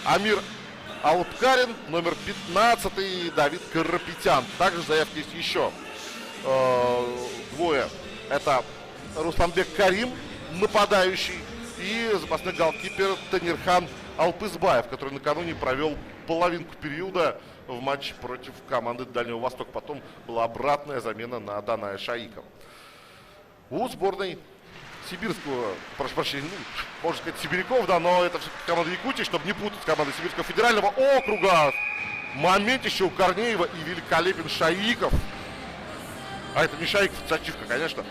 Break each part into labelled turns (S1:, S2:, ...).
S1: Амир Ауткарин, номер 15 Давид Карапетян. Также заявки есть еще двое. Это Русланбек Карим, нападающий, и запасной голкипер Танирхан Алпызбаев, который накануне провел половинку периода в матче против команды Дальнего Востока. Потом была обратная замена на Даная Шаикова. У сборной сибирского, прошу прощения, можно сказать, сибиряков, да, но это все-таки команда Якутии, чтобы не путать с командой Сибирского федерального округа. Момент еще у Корнеева и великолепен Шаиков. А это не Шаиков, это Сачивка, конечно.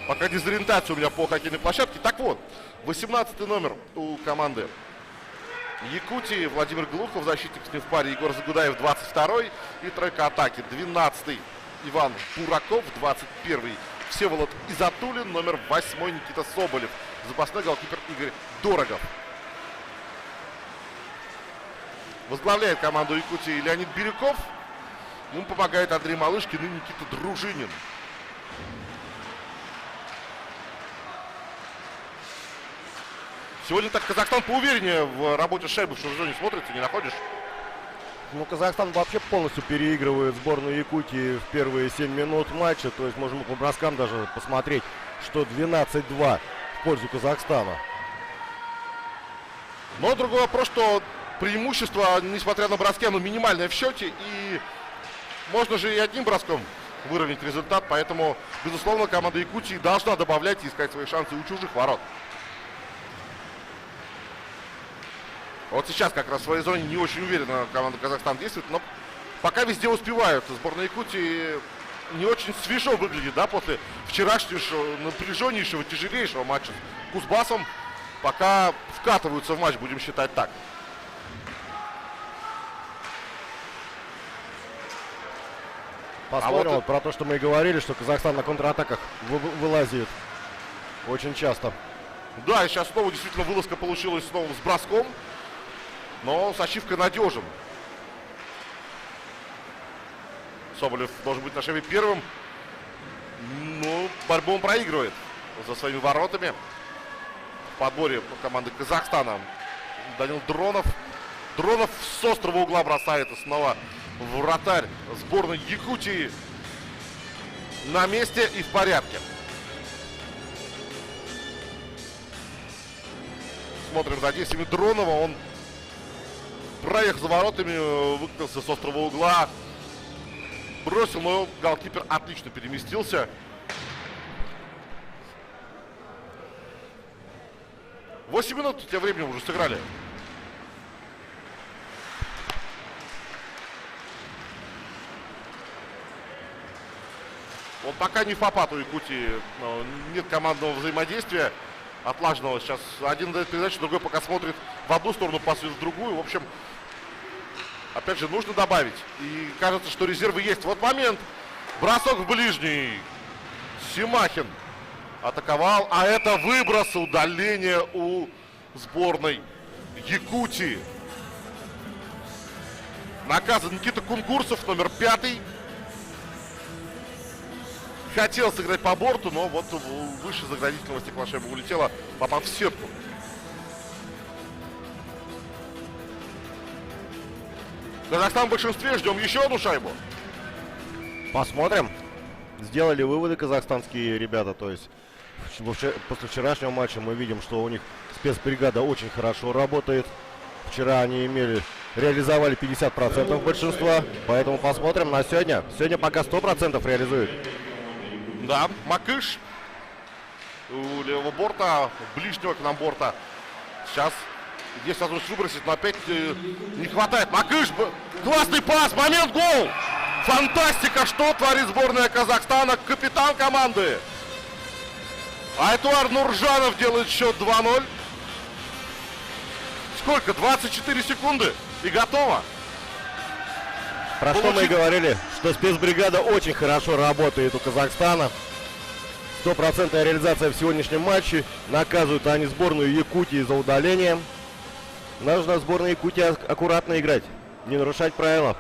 S1: Пока дезориентация у меня по хоккейной площадке. Так вот, 18-й номер у команды Якутии Владимир Глухов, защитник с ним в паре Егор Загудаев, 22-й. И тройка атаки, 12-й Иван Бураков, 21-й Всеволод Изатулин, номер 8-й Никита Соболев, запасной голкипер Игорь Дорогов. Возглавляет команду Якутии Леонид Бирюков. Ему помогает Андрей Малышкин и Никита Дружинин. Сегодня так Казахстан поувереннее в работе с шайбой в чужой зоне смотрится, не находишь?
S2: Ну, Казахстан вообще полностью переигрывает сборную Якутии в первые 7 минут матча. То есть можем по броскам даже посмотреть, что 12-2 в пользу Казахстана.
S1: Но другой вопрос, что преимущество, несмотря на броски, оно минимальное в счете. И можно же и одним броском выровнять результат. Поэтому, безусловно, команда Якутии должна добавлять и искать свои шансы у чужих ворот. Вот сейчас как раз в своей зоне не очень уверенно команда Казахстан действует, но пока везде успевают. Сборная Якутии не очень свежо выглядит, да, после вчерашнего напряженнейшего, тяжелейшего матча с Кузбассом. Пока вкатываются в матч, будем считать так.
S2: Посмотрим вот про то, что мы и говорили, что Казахстан на контратаках вылазит очень часто.
S1: Да, и сейчас снова действительно вылазка получилась снова с броском. Но с ачивкой надежен. Соболев должен быть на шайбе первым. Но борьбу он проигрывает за своими воротами. В подборе команды Казахстана Данил Дронов. Дронов с острого угла бросает. И снова вратарь сборной Якутии на месте и в порядке. Смотрим за действиями Дронова. Он проехал за воротами, выкатился с острого угла. Бросил, но голкипер отлично переместился. Восемь минут тем временем уже сыграли. Вот пока не в попад у Якутии, нет командного взаимодействия отлаженного. Сейчас один дает передачу, другой пока смотрит в одну сторону, пасует в другую. В общем, опять же, нужно добавить. И кажется, что резервы есть. Вот момент. Бросок в ближний. Симахин атаковал. А это выброс, удаление у сборной Якутии. Наказан Никита Кунгурцев, номер 5. Хотел сыграть по борту, но вот выше заградительного стекла шайба улетела, попав в сетку. Казахстан в большинстве. Ждем еще одну шайбу.
S2: Посмотрим. Сделали выводы казахстанские ребята. То есть после вчерашнего матча мы видим, что у них спецбригада очень хорошо работает. Вчера они реализовали 50% большинства. Поэтому посмотрим на сегодня. Сегодня пока 100% реализуют.
S1: Да, Макыш у левого борта, ближнего к нам борта. Сейчас есть возможность выбросить, но опять не хватает. Макыш, классный пас, момент, гол! Фантастика, что творит сборная Казахстана, капитан команды. Айтуар Нуржанов делает счет 2-0. Сколько? 24 секунды и готово.
S2: Про что мы и говорили, что спецбригада очень хорошо работает у Казахстана. 100% реализация в сегодняшнем матче. Наказывают они сборную Якутии за удаление. Нужно сборной Якутии аккуратно играть, не нарушать правила.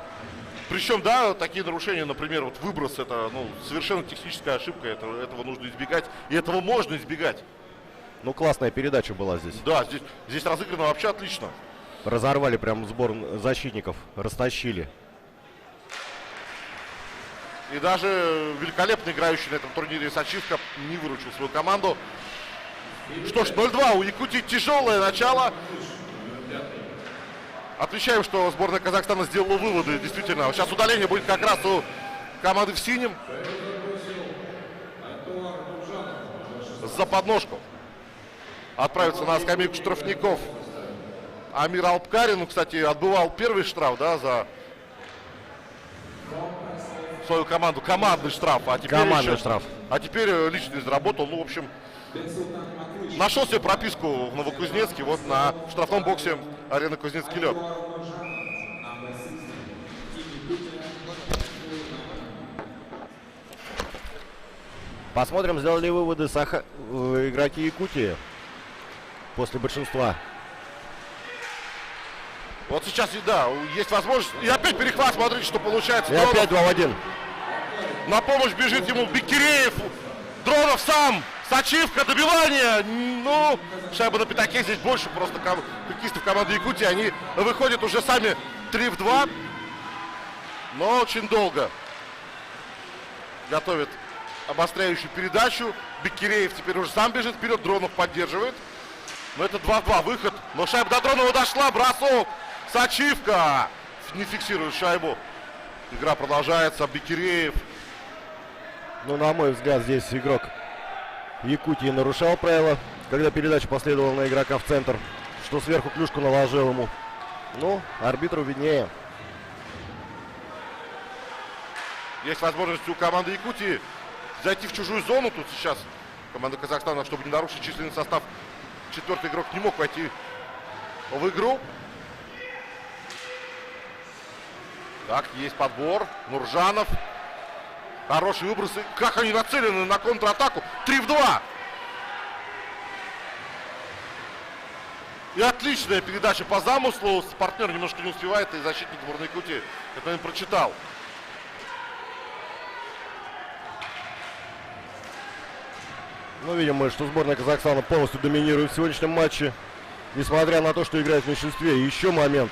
S1: Причем, да, такие нарушения, например, вот выброс, это совершенно техническая ошибка. Этого нужно избегать, и этого можно избегать.
S2: Ну, классная передача была здесь.
S1: Да, здесь разыграно вообще отлично.
S2: Разорвали прям сбор защитников, растащили.
S1: И даже великолепно играющий на этом турнире Сачивка не выручил свою команду. Что ж, 0-2. У Якутии тяжелое начало. Отвечаем, что сборная Казахстана сделала выводы. Действительно, сейчас удаление будет как раз у команды в синем. За подножку. Отправится на скамейку штрафников Амир Алпкарин. Ну, кстати, отбывал первый штраф, да, за свою команду. Командный штраф. А теперь
S2: Командный штраф.
S1: А теперь личный заработал. Ну, в общем, нашел себе прописку в Новокузнецке. Вот на штрафном боксе арены Кузнецкий лед.
S2: Посмотрим, сделали выводы игроки Якутии после большинства.
S1: Вот сейчас, да, есть возможность. И опять перехват, смотрите, что получается.
S2: И опять 2 в 1.
S1: На помощь бежит ему Беккереев. Дронов сам. Сачивка, добивание. Ну, шайба на пятаке здесь больше. Просто хоккеистов команды Якутии. Они выходят уже сами 3 в 2. Но очень долго готовят обостряющую передачу. Беккереев теперь уже сам бежит вперед. Дронов поддерживает. Но это 2 в 2 выход. Но шайба до Дронова дошла. Бросок. Сачивка. Не фиксирует шайбу. Игра продолжается. Беккереев.
S2: Ну, на мой взгляд, здесь игрок Якутии нарушал правила, когда передача последовала на игрока в центр, что сверху клюшку наложил ему. Ну, арбитру виднее.
S1: Есть возможность у команды Якутии зайти в чужую зону. Тут сейчас команда Казахстана, чтобы не нарушить численный состав, четвертый игрок не мог войти в игру. Так, есть подбор. Нуржанов. Хорошие выбросы. Как они нацелены на контратаку. 3 в 2. И отличная передача по замыслу. Партнер немножко не успевает, и защитник сборной Якутии это, наверное, прочитал.
S2: Ну, видим мы, что сборная Казахстана полностью доминирует в сегодняшнем матче. Несмотря на то, что играет в меньшинстве. Еще момент.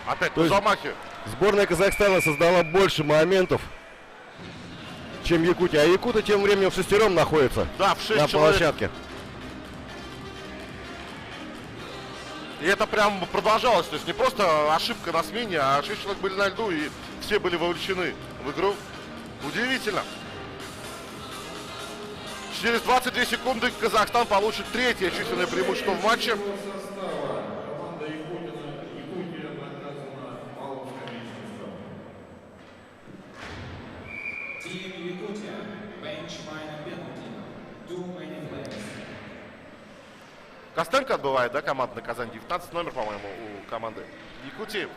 S1: Опять на замахе.
S2: Сборная Казахстана создала больше моментов, чем Якутия. А Якута тем временем в шестером находится,
S1: да, в 6
S2: на
S1: человек.
S2: площадке.
S1: И это прям продолжалось. То есть не просто ошибка на смене, а 6 человек были на льду, и все были вовлечены в игру. Удивительно. Через 22 секунды Казахстан получит третье численное преимущество в матче. Костенко отбывает, да, команда наказание. 19 номер, по-моему, у команды Якутии.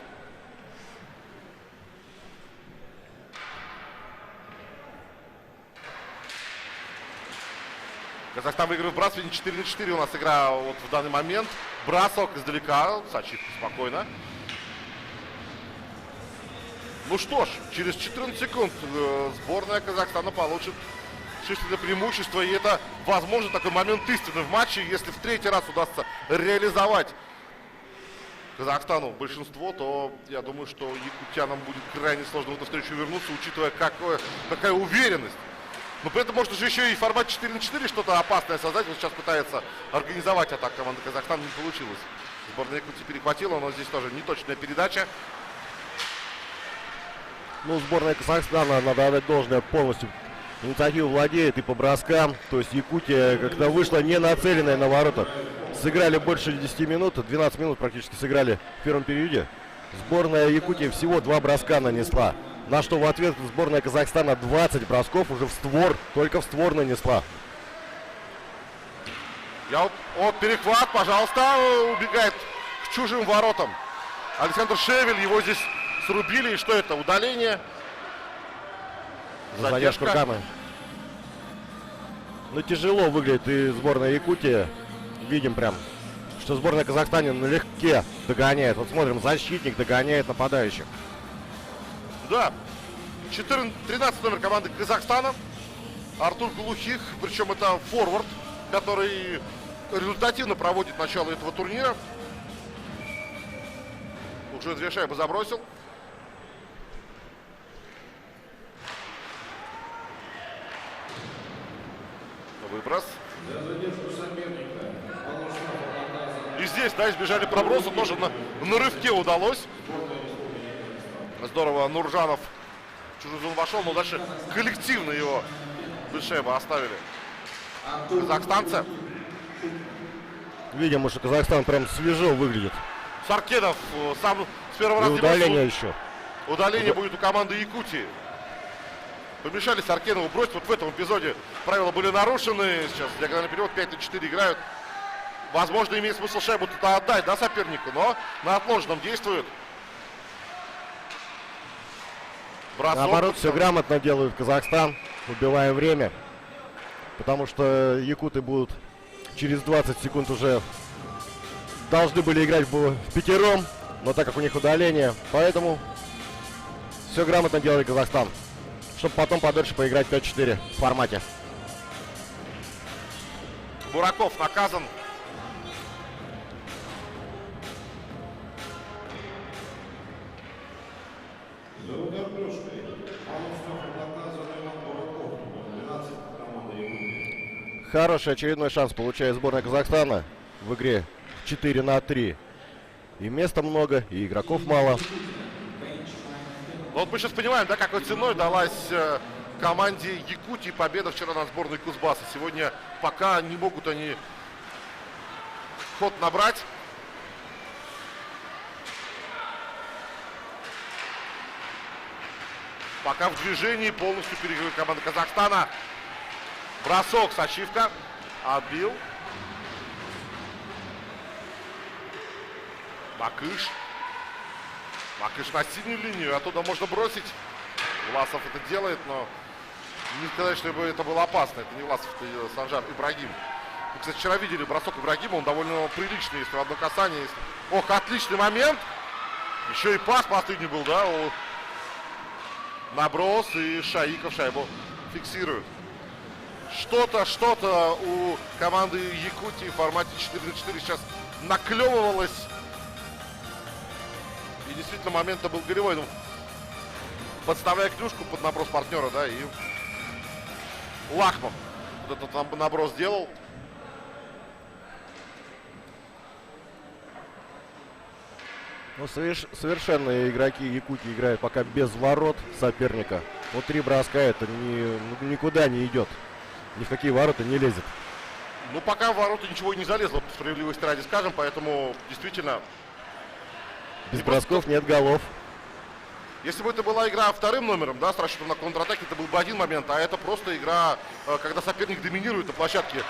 S1: Казахстан выигрывает вбрасывание 4-4. У нас игра вот в данный момент. Бросок издалека. Сачивка спокойно. Ну что ж, через 14 секунд сборная Казахстана получит численное преимущество. И это, возможно, такой момент истины в матче. Если в третий раз удастся реализовать Казахстану большинство, то я думаю, что якутянам будет крайне сложно в эту встречу вернуться, учитывая, какая уверенность. Но при этом может же еще и в формате 4-4 что-то опасное создать. Вот сейчас пытается организовать атаку команды Казахстана. Не получилось. Сборная Якутии перехватила, но здесь тоже неточная передача.
S2: Ну, сборная Казахстана, надо отдать должное, полностью инициативу владеет и по броскам. То есть Якутия, когда вышла не нацеленная на ворота, сыграли больше 10 минут, 12 минут практически сыграли в первом периоде. Сборная Якутии всего 2 броска нанесла. На что в ответ сборная Казахстана 20 бросков уже в створ, только в створ нанесла.
S1: Вот перехват, пожалуйста, убегает к чужим воротам. Александр Шевель, его здесь срубили. И что это? Удаление.
S2: Задержка руками. Ну, тяжело выглядит и сборная Якутии. Видим прям, что сборная Казахстана налегке догоняет. Вот смотрим, защитник догоняет нападающих.
S1: Да, 13 номер команды Казахстана. Артур Глухих, причем это форвард, который результативно проводит начало этого турнира. Уже 2 шайбы забросил. Выброс. И здесь, да, избежали проброса. Тоже на рывке удалось. Здорово, Нуржанов в чужую зону вошел, но дальше коллективно его без шайбы оставили казахстанцы.
S2: Видимо, что Казахстан прям свежо выглядит.
S1: Саркедов сам с первого
S2: И
S1: раза...
S2: удаление еще.
S1: Удаление будет у команды Якутии. Помешали Саркенову бросить. Вот в этом эпизоде правила были нарушены. Сейчас диагональный перевод 5-4 играют. Возможно, имеет смысл шайбу тут отдать, да, сопернику, но на отложенном действует. Бросок.
S2: Наоборот, все грамотно делают Казахстан, убивая время. Потому что якуты будут через 20 секунд уже должны были играть в пятером. Но так как у них удаление, поэтому все грамотно делает Казахстан. Чтобы потом подольше поиграть 5-4 в формате.
S1: Бураков наказан.
S2: Хороший очередной шанс получает сборная Казахстана в игре 4-3. И места много, и игроков мало.
S1: Вот мы сейчас понимаем, да, какой ценой далась команде Якутии победа вчера над сборной Кузбасса. Сегодня пока не могут они ход набрать. Пока в движении полностью переигрывает команда Казахстана. Бросок, Сачивка. Отбил. Макыш. Макыш на синюю линию. Оттуда можно бросить. Власов это делает, но не сказать, что это было опасно. Это не Власов, это Санжар Ибрагим. Мы, кстати, вчера видели бросок Ибрагима. Он довольно приличный, если в одно касание. Ох, отличный момент. Еще и пас последний был, да? Наброс, и Шаиков шайбу фиксирует. Что-то у команды Якутии в формате 4-4 сейчас наклевывалось. И действительно момент-то был голевой. Ну, подставляя клюшку под наброс партнера, да, и Лахмов вот этот наброс сделал.
S2: Ну, совершенно игроки Якутии играют пока без ворот соперника. Вот 3 броска это никуда не идет. Ни в какие ворота не лезет.
S1: Ну, пока в ворота ничего и не залезло, по справедливости ради скажем, поэтому действительно...
S2: Без бросков нет голов.
S1: Если бы это была игра вторым номером, да, с расчетом на контратаке, это был бы один момент, а это просто игра, когда соперник доминирует на площадке.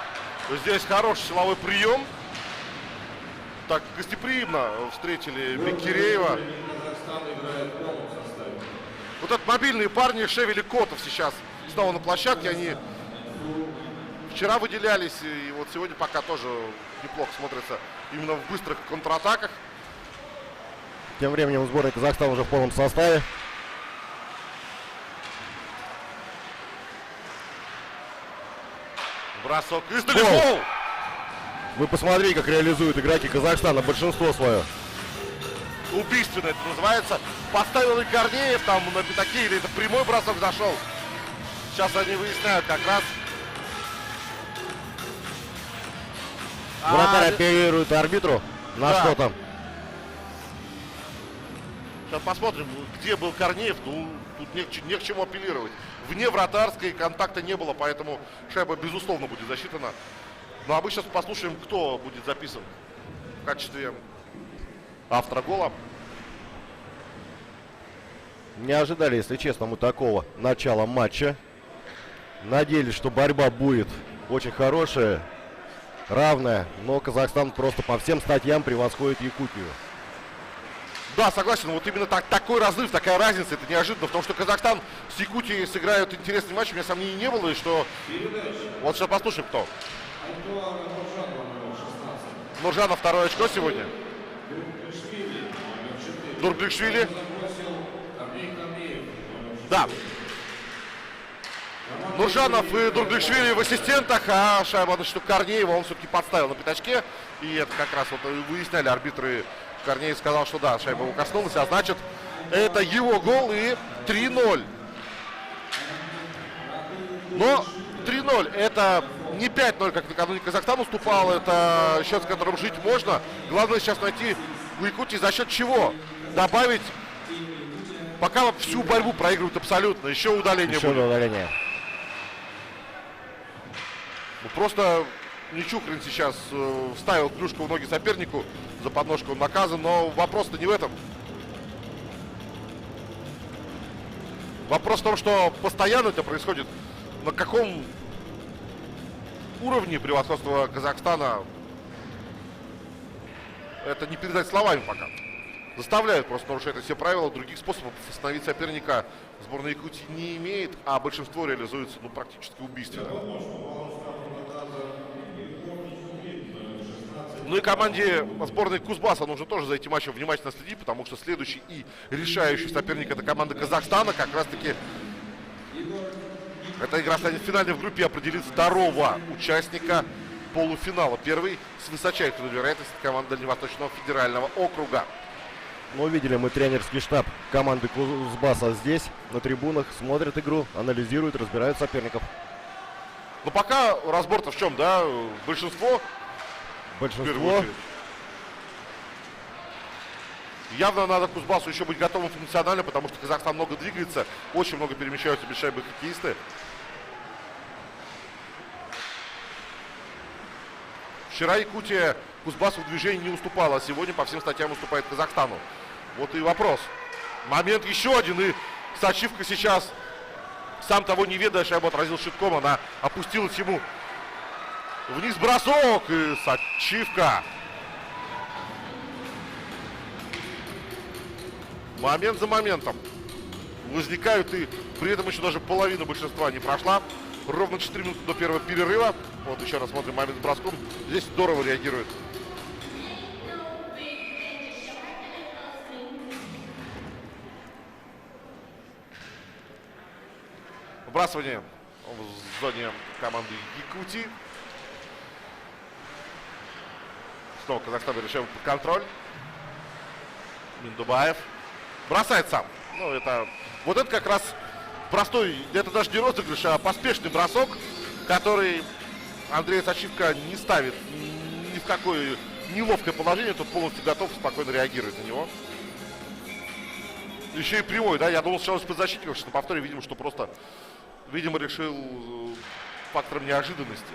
S1: Здесь хороший силовой прием. Так гостеприимно встретили Беккереева. Вот это мобильные парни Шевель и Котов сейчас снова на площадке. Они вчера выделялись, и вот сегодня пока тоже неплохо смотрятся именно в быстрых контратаках.
S2: Тем временем сборная Казахстана уже в полном составе.
S1: Бросок издали. Гол!
S2: Вы посмотрите, как реализуют игроки Казахстана большинство свое.
S1: Убийственно это называется. Поставил и Корнеев там на пятаке, или это прямой бросок зашел. Сейчас они выясняют как раз.
S2: Вратарь апеллирует арбитру. На
S1: Да.
S2: что там?
S1: Сейчас посмотрим, где был Корнеев. Ну, тут не к чему апеллировать. Вне вратарской контакта не было, поэтому шайба, безусловно, будет засчитана. Ну, а мы сейчас послушаем, кто будет записан в качестве автора гола.
S2: Не ожидали, если честно, мы такого начала матча. Надеялись, что борьба будет очень хорошая, равная, но Казахстан просто по всем статьям превосходит Якутию.
S1: Да, согласен, вот именно такой разрыв, такая разница, это неожиданно, потому что Казахстан с Якутией сыграют интересный матч, у меня сомнений не было, и что... Вот сейчас послушаем, кто. Нуржанов 2 очко сегодня. Нурбекшвили. Да. Нуржанов и Дурглишвили в ассистентах, а шайба на счету Корнеева он все-таки подставил на пятачке. И это как раз вот выясняли арбитры. Корнеев сказал, что да, шайба его коснулась, а значит, это его гол и 3-0. Но 3-0 это не 5-0, как накануне Казахстан уступал. Это счет, с которым жить можно. Главное сейчас найти у Якутии за счет чего добавить. Пока всю борьбу проигрывают абсолютно. Еще удаление
S2: Еще
S1: будет.
S2: удаление.
S1: Ну, просто Нечухрин сейчас вставил клюшку в ноги сопернику. За подножку он наказан. Но вопрос-то не в этом. Вопрос в том, что постоянно это происходит. На каком уровне превосходства Казахстана, это не передать словами пока. Заставляют просто нарушать все правила. Других способов остановить соперника сборная Якутии не имеет, а большинство реализуется практически убийственно. Ну и команде сборной Кузбасса нужно тоже за этим матчем внимательно следить, потому что следующий и решающий соперник — это команда Казахстана. Как раз таки эта игра станет финальной в группе и определит второго участника полуфинала. Первый с высочайшей вероятностью команда Дальневосточного федерального округа.
S2: Ну, увидели мы тренерский штаб команды Кузбасса здесь, на трибунах, смотрят игру, анализируют, разбирают соперников.
S1: Но пока разбор-то в чем, да? Большинство.
S2: Большинство.
S1: Явно надо Кузбассу еще быть готовым функционально, потому что Казахстан много двигается, очень много перемещаются без шайбы хоккеисты. Вчера Якутия Кузбассу в движении не уступала, а сегодня по всем статьям уступает Казахстану. Вот и вопрос. Момент еще один, и Сачивка сейчас, сам того не ведая, шайбу отразил щитком, она опустилась ему вниз, бросок, и Сачивка. Момент за моментом возникают, и при этом еще даже половина большинства не прошла. Ровно 4 минуты до первого перерыва. Вот еще раз смотрим момент с броском. Здесь здорово реагирует. Выбрасывание в зоне команды Якутии. Снова Казахстан решает под контроль. Миндубаев бросает сам. Ну, это вот это как раз простой, это даже не розыгрыш, а поспешный бросок, который Андрей Сачивка не ставит ни в какое неловкое положение. Тут полностью готов, спокойно реагирует на него. Еще и прямой, да, я думал сначала из-под защитников, что на повторе видим, что просто, видимо, решил фактором неожиданности.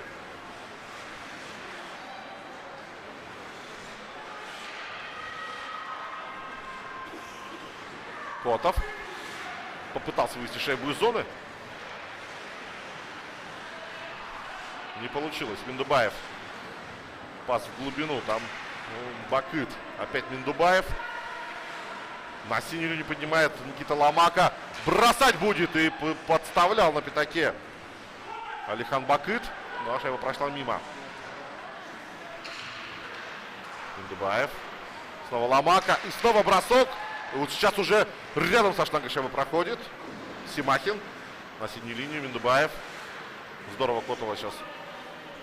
S1: Котов попытался вывести шайбу из зоны. Не получилось. Миндубаев. Пас в глубину. Там Бакыт. Опять Миндубаев. На синюю линию поднимает Никита Ломака. Бросать будет. И подставлял на пятаке Алихан Бакыт. Но шайба прошла мимо. Миндубаев. Снова Ломака. И снова бросок. И вот сейчас уже рядом со штангой шайба проходит Симахин на синюю линию. Миндубаев. Здорово Котова сейчас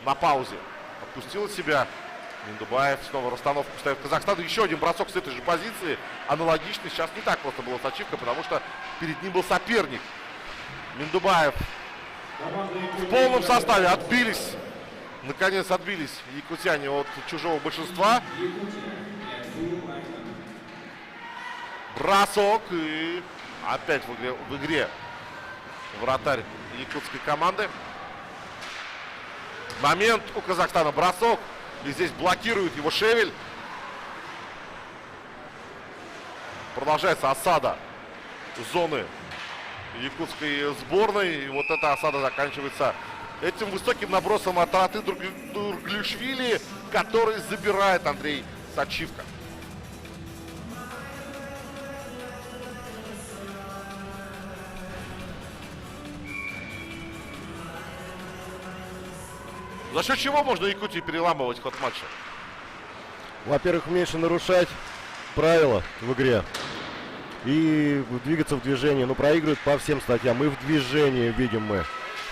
S1: на паузе отпустил от себя. Миндубаев снова расстановку ставит Казахстан. Еще один бросок с этой же позиции. Аналогичный. Сейчас не так просто была Сачивка, потому что перед ним был соперник. Миндубаев в полном составе отбились. Наконец отбились якутяне от чужого большинства. Бросок, и опять в игре вратарь якутской команды. Момент у Казахстана, бросок, и здесь блокирует его Шевель. Продолжается осада зоны якутской сборной, и вот эта осада заканчивается этим высоким набросом от Аты Дурглишвили, который забирает Андрей Сачивка. За счет чего можно Якутии переламывать ход матча?
S2: Во-первых, меньше нарушать правила в игре и двигаться в движении. Ну, проигрывают по всем статьям. И в движении видим мы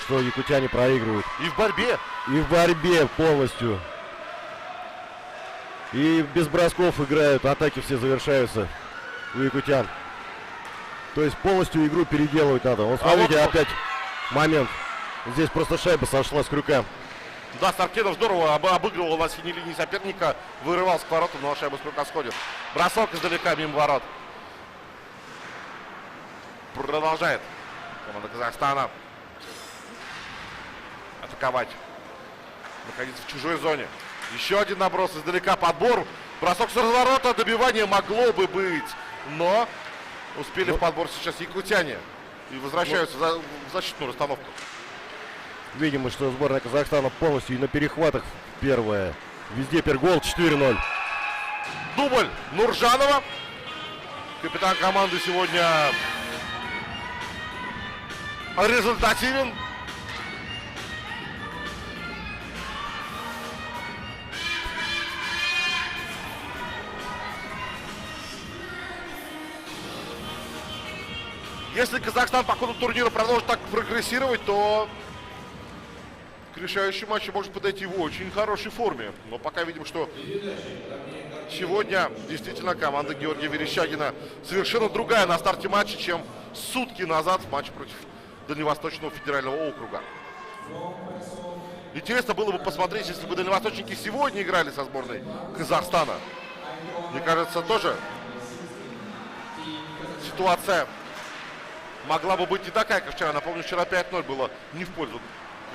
S2: что якутяне проигрывают.
S1: И в борьбе.
S2: И в борьбе полностью. И без бросков играют, атаки все завершаются у якутян. То есть полностью игру переделывать надо. Вот смотрите,
S1: вот
S2: опять момент. Здесь просто шайба сошла с крюка.
S1: Да, Старкенов здорово обыгрывал на синей линии соперника, вырывался к воротам, но шайба с крюка сходит. Бросок издалека мимо ворот. Продолжает команда Казахстана атаковать. Находиться в чужой зоне. Еще один наброс издалека, подбор. Бросок с разворота, добивание могло бы быть. Но успели в подбор сейчас якутяне. И возвращаются в защитную расстановку.
S2: Видимо, что сборная Казахстана полностью и на перехватах первая. Везде пергол 4-0.
S1: Дубль Нуржанова. Капитан команды сегодня результативен. Если Казахстан по ходу турнира продолжит так прогрессировать, то к решающему матчу может подойти в очень хорошей форме. Но пока видим, что сегодня действительно команда Георгия Верещагина совершенно другая на старте матча, чем сутки назад в матче против Дальневосточного федерального округа. Интересно было бы посмотреть, если бы дальневосточники сегодня играли со сборной Казахстана. Мне кажется, тоже ситуация могла бы быть не такая, как вчера. Напомню, вчера 5-0 было не в пользу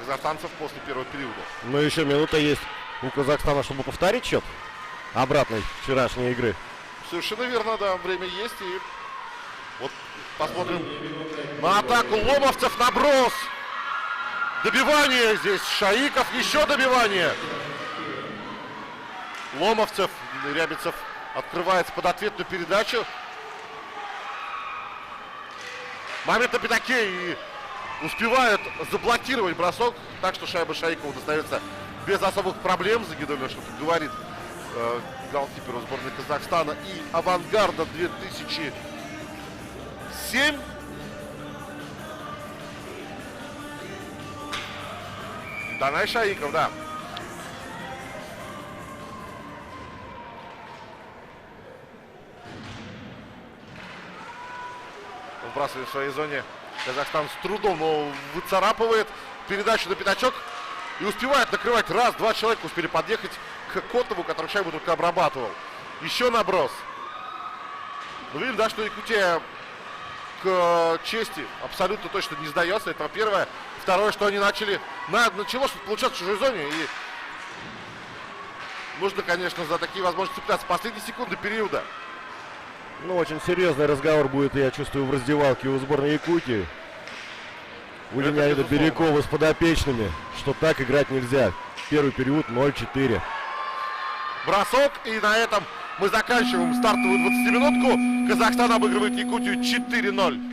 S1: казахстанцев после первого периода.
S2: Но еще минута есть у Казахстана, чтобы повторить счет обратной вчерашней игры.
S1: Совершенно верно, да, время есть. И вот посмотрим на атаку ломовцев, наброс. Добивание здесь Шаиков, еще добивание. Ломовцев, Рябицев открывается под ответную передачу. Момент на пятаке и успевают заблокировать бросок, так что шайба Шаикова достается без особых проблем. Загидовлев, что говорит голкиперу сборной Казахстана и Авангарда 2007. Данай Шаиков, да. Вбрасывает в своей зоне. Казахстан с трудом, но выцарапывает передачу на пятачок и успевает накрывать. Раз, два человека успели подъехать к Котову, который шайбу только обрабатывал. Еще наброс. Мы видим, да, что Якутия к чести абсолютно точно не сдается. Это первое. Второе, что они начало что-то получаться в чужой зоне. И нужно, конечно, за такие возможности цепляться. Последние секунды периода.
S2: Ну, очень серьезный разговор будет, я чувствую, в раздевалке у сборной Якутии. У Леонида Бирюкова с подопечными, что так играть нельзя. Первый период 0-4.
S1: Бросок, и на этом мы заканчиваем стартовую 20-минутку. Казахстан обыгрывает Якутию 4-0.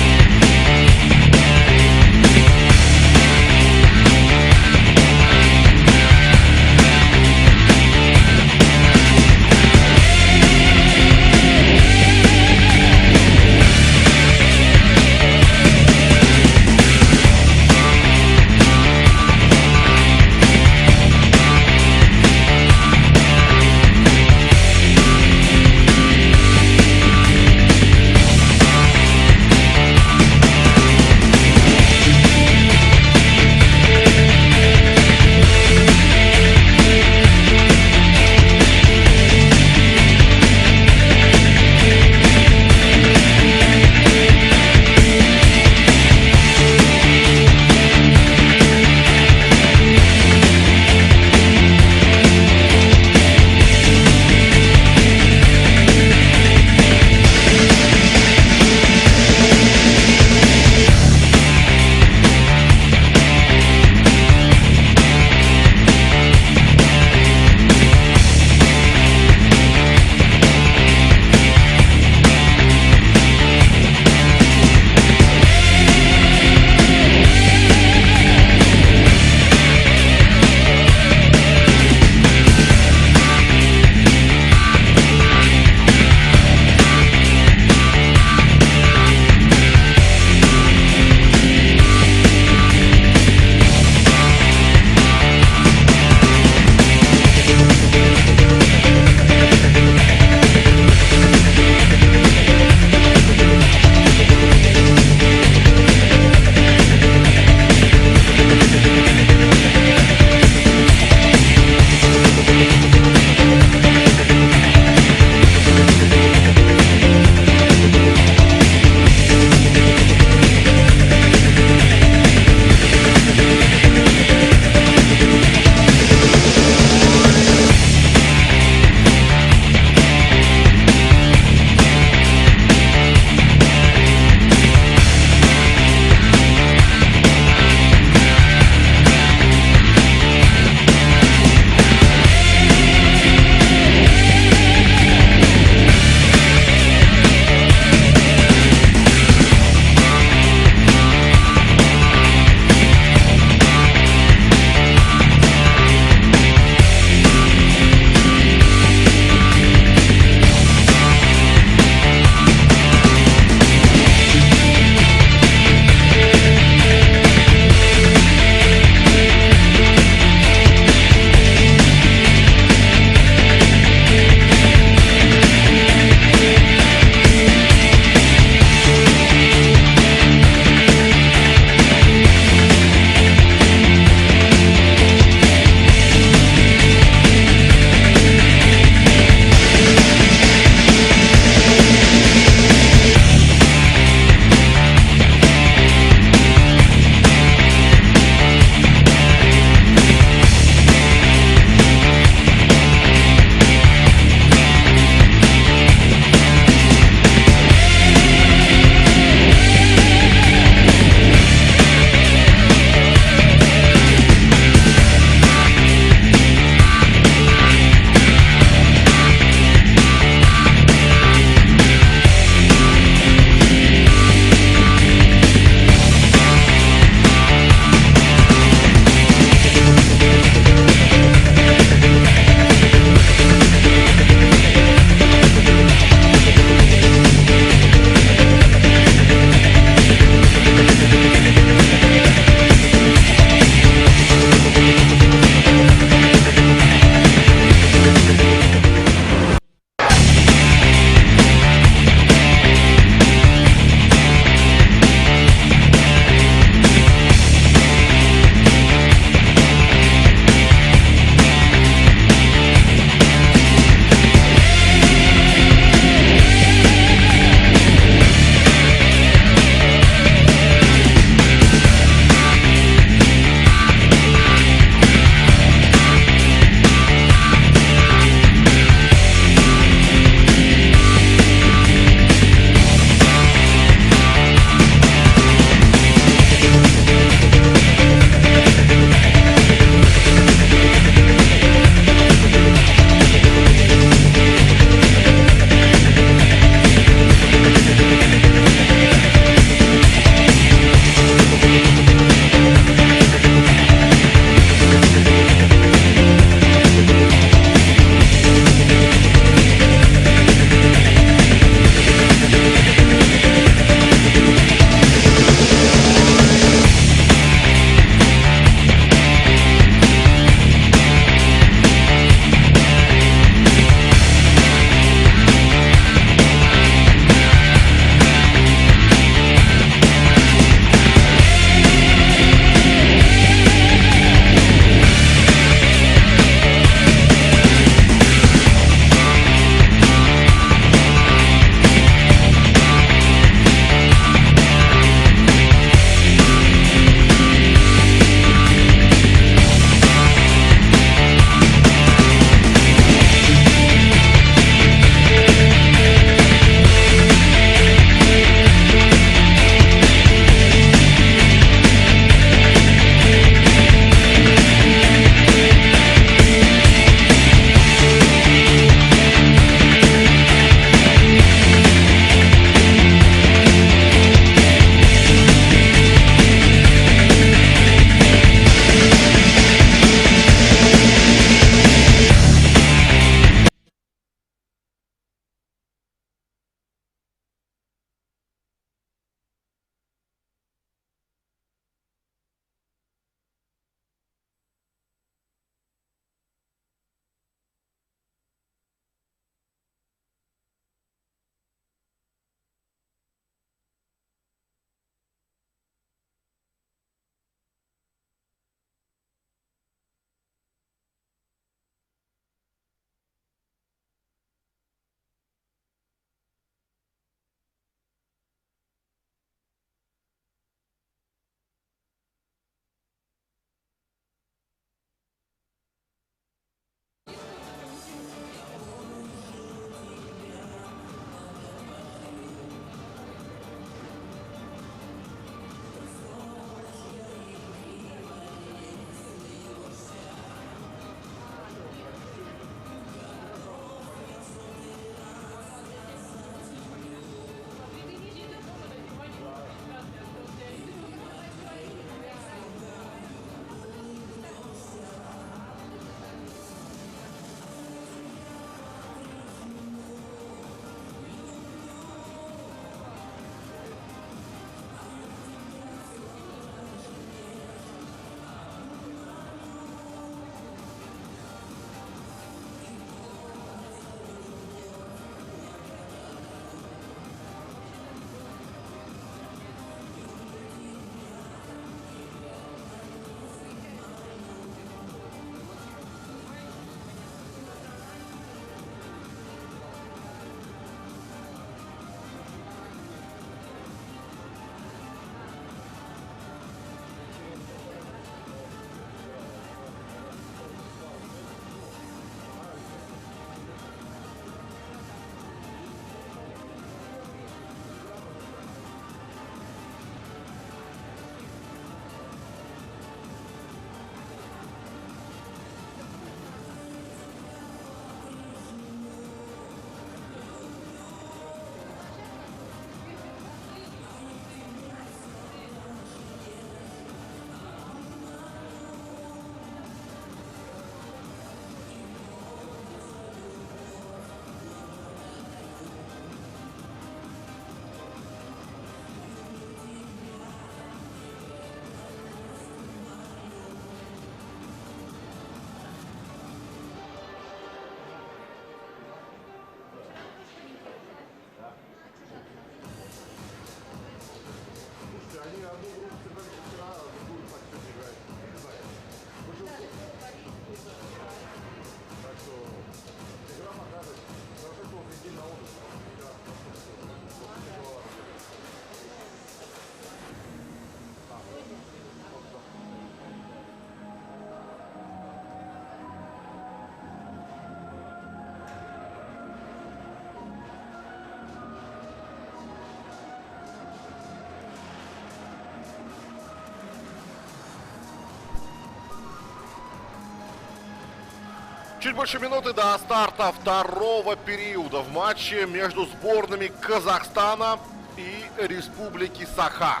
S1: Чуть больше минуты до старта второго периода в матче между сборными Казахстана и Республики Саха.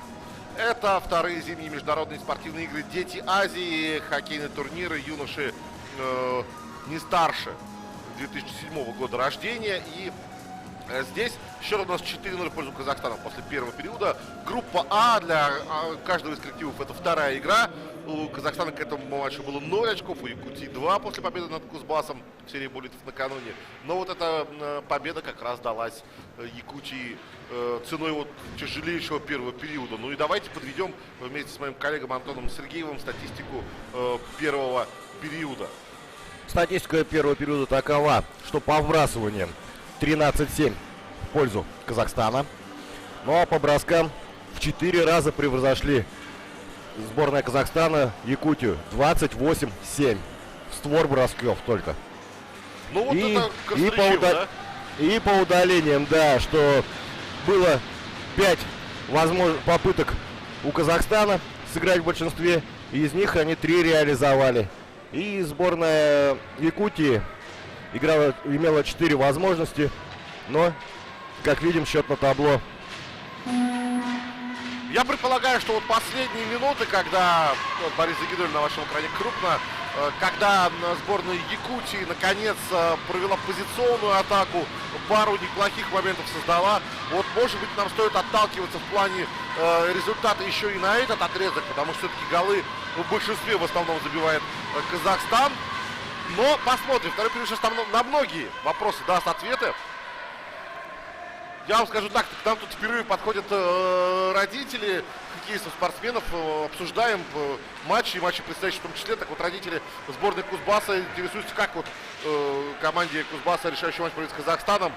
S1: Это вторые зимние международные спортивные игры «Дети Азии», хоккейные турниры юноши не старше 2007 года рождения. И здесь счет у нас 4-0 в пользу Казахстана после первого периода. Группа А для каждого из коллективов это вторая игра. У Казахстана к этому матчу было 0 очков, у Якутии 2 после победы над Кузбассом в серии буллитов накануне. Но вот эта победа как раз далась Якутии ценой вот тяжелейшего первого периода. Ну и давайте подведем вместе с моим коллегом Антоном Сергеевым статистику первого периода.
S2: Статистика первого периода такова, что по вбрасываниям 13-7 в пользу Казахстана. Ну а по броскам в 4 раза превзошли сборная Казахстана Якутию. 28-7. В створ бросков только.
S1: Ну вот это
S2: да? И по удалениям, да, что было 5 попыток у Казахстана сыграть в большинстве. Из них они 3 реализовали. И сборная Якутии имела 4 возможности, но, как видим, счет на табло.
S1: Я предполагаю, что вот последние минуты, когда Борис Загидуллин на вашем экране крупно, когда сборная Якутии наконец провела позиционную атаку, пару неплохих моментов создала, вот может быть нам стоит отталкиваться в плане результата еще и на этот отрезок, потому что все-таки голы в большинстве в основном забивает Казахстан. Но посмотрим, второй период сейчас там на многие вопросы даст ответы. Я вам скажу так, к нам тут впервые подходят родители хоккеистов, спортсменов, обсуждаем матчи предстоящие в том числе. Так вот, родители сборной Кузбасса интересуются, как вот команде Кузбасса решающий матч против с Казахстаном.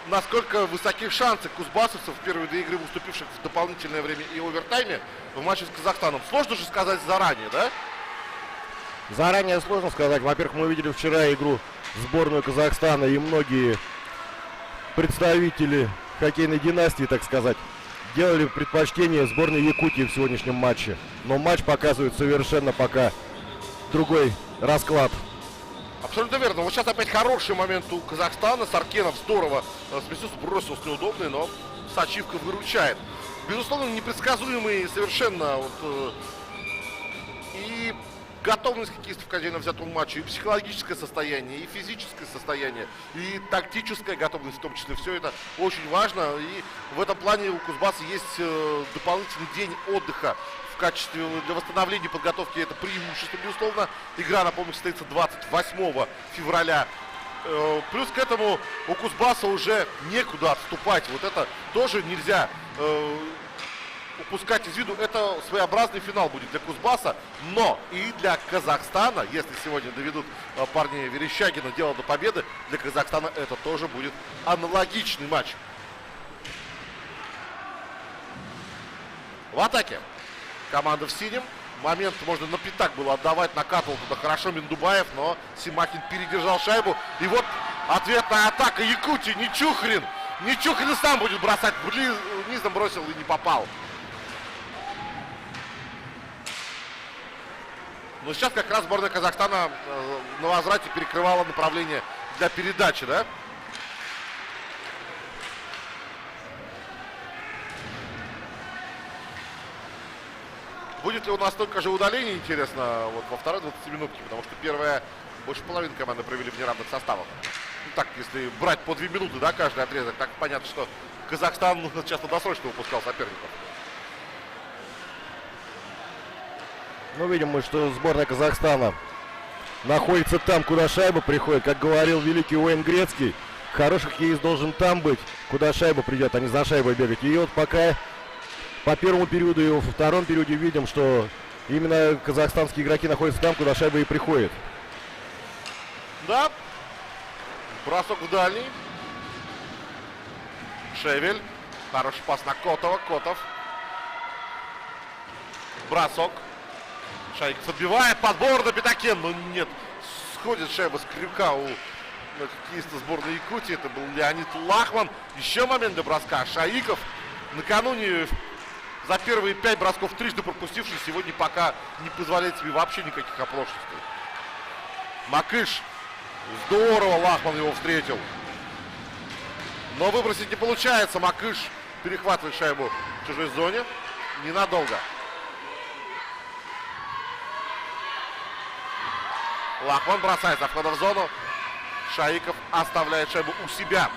S1: Насколько высоки шансы кузбассовцев в первые 2 игры, уступивших в дополнительное время и овертайме, в матче с Казахстаном. Сложно же сказать заранее, да?
S2: Заранее сложно сказать. Во-первых, мы видели вчера игру сборную Казахстана, и многие представители хоккейной династии, так сказать, делали предпочтение сборной Якутии в сегодняшнем матче. Но матч показывает совершенно пока другой расклад.
S1: Абсолютно верно. Вот сейчас опять хороший момент у Казахстана. Саркенов здорово сместился, бросился неудобный, но Сачивка выручает. Безусловно, непредсказуемый совершенно вот, и готовность хоккеистов к отдельно взятому матчу, и психологическое состояние, и физическое состояние, и тактическая готовность в том числе. Все это очень важно. И в этом плане у Кузбасса есть дополнительный день отдыха в качестве для восстановления подготовки. Это преимущество, безусловно. Игра, напомню, состоится 28 февраля. Плюс к этому у Кузбасса уже некуда отступать. Вот это тоже нельзя упускать из виду. Это своеобразный финал будет для Кузбасса, но и для Казахстана, если сегодня доведут парни Верещагина дело до победы, для Казахстана это тоже будет аналогичный матч. В атаке команда в синем. Момент можно на пятак было отдавать, накатывал туда хорошо Миндубаев, но Симакин передержал шайбу. И вот ответная атака Якутии. Нечухрин сам будет бросать. Низом бросил и не попал. Но сейчас как раз сборная Казахстана на возврате перекрывала направление для передачи, да? Будет ли у нас столько же удалений, интересно, вот во второй 20-минутке, потому что первая больше половины команды провели в неравных составах. Ну так, если брать по 2 минуты, да, каждый отрезок, так понятно, что Казахстан часто досрочно выпускал соперников.
S2: Ну, видим мы, что сборная Казахстана находится там, куда шайба приходит. Как говорил великий Уэйн Грецкий, хороший хоккеист должен там быть, куда шайба придет, а не за шайбой бегать. И вот пока по первому периоду и во втором периоде видим, что именно казахстанские игроки находятся там, куда шайба и приходит.
S1: Да. Бросок в дальний. Шевель. Хороший пас на Котова. Котов. Бросок. Шайков отбивает. Подбор на пятаке. Но нет. Сходит шайба с крюка у хоккеиста сборной Якутии. Это был Леонид Лахман. Еще момент для броска. Шаиков накануне за первые 5 бросков трижды пропустивший, сегодня пока не позволяет себе вообще никаких оплошностей. Макыш Здорово, Лахман его встретил. Но выбросить не получается. Макыш перехватывает шайбу в чужой зоне. Ненадолго. Лахман бросает за входа в зону. Шаиков оставляет шайбу у себя.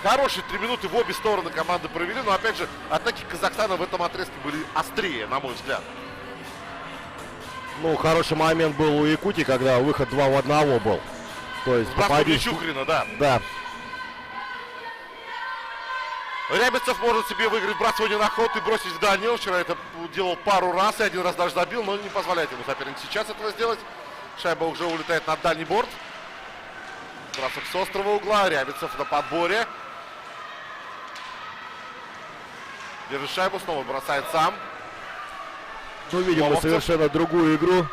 S1: Хорошие 3 минуты в обе стороны команды провели. Но опять же, атаки Казахстана в этом отрезке были острее, на мой взгляд.
S2: Ну, хороший момент был у Якутии, когда выход 2 в 1 был. То есть
S1: попадись... Чухрина, да.
S2: Да.
S1: Рябицев может себе выиграть вбрасывание на ход и бросить в дальний. Он вчера это делал пару раз и один раз даже забил, но не позволяет ему соперник сейчас этого сделать. Шайба уже улетает на дальний борт. Бросок с острого угла. Рябицев на подборе. Держит шайбу, снова бросает сам.
S2: Ну, видим мы совершенно другую игру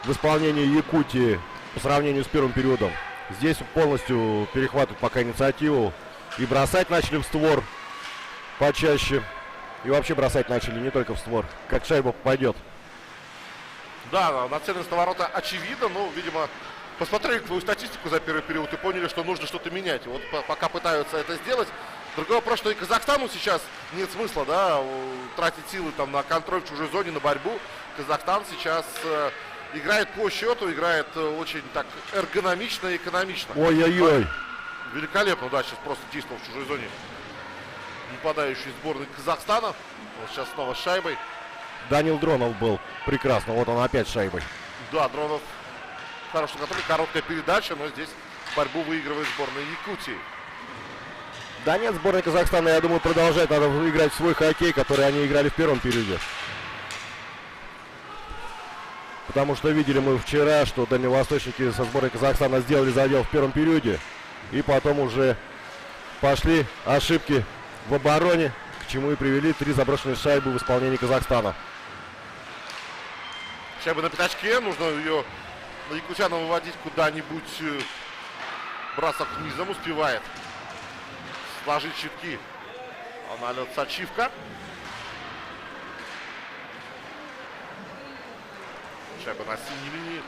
S2: в исполнении Якутии по сравнению с первым периодом. Здесь полностью перехватывают пока инициативу. И бросать начали в створ почаще. И вообще бросать начали не только в створ. Как шайба попадет.
S1: Да, нацеленность на ворота очевидна. Но, видимо, посмотрели твою статистику за первый период и поняли, что нужно что-то менять. И вот пока пытаются это сделать. Другой вопрос, что и Казахстану сейчас нет смысла, да, тратить силы там на контроль в чужой зоне, на борьбу. Казахстан сейчас играет по счету, играет очень так эргономично и экономично.
S2: Ой-ой-ой.
S1: Великолепно, да, сейчас просто действовал в чужой зоне нападающий сборной Казахстана. Вот сейчас снова с шайбой.
S2: Данил Дронов был прекрасно, вот он опять с шайбой.
S1: Да, Дронов хороший контроль, короткая передача, но здесь борьбу выигрывает сборная Якутии.
S2: Да нет, сборная Казахстана, я думаю, продолжает. Надо играть в свой хоккей, который они играли в первом периоде. Потому что видели мы вчера, что дальневосточники со сборной Казахстана сделали задел в первом периоде. И потом уже пошли ошибки в обороне, к чему и привели 3 заброшенные шайбы в исполнении Казахстана.
S1: Шайба на пятачке, нужно ее на якутянам выводить куда-нибудь. Бросок низом успевает сложить щитки. Налет Сачивка. Шайба на синей линии.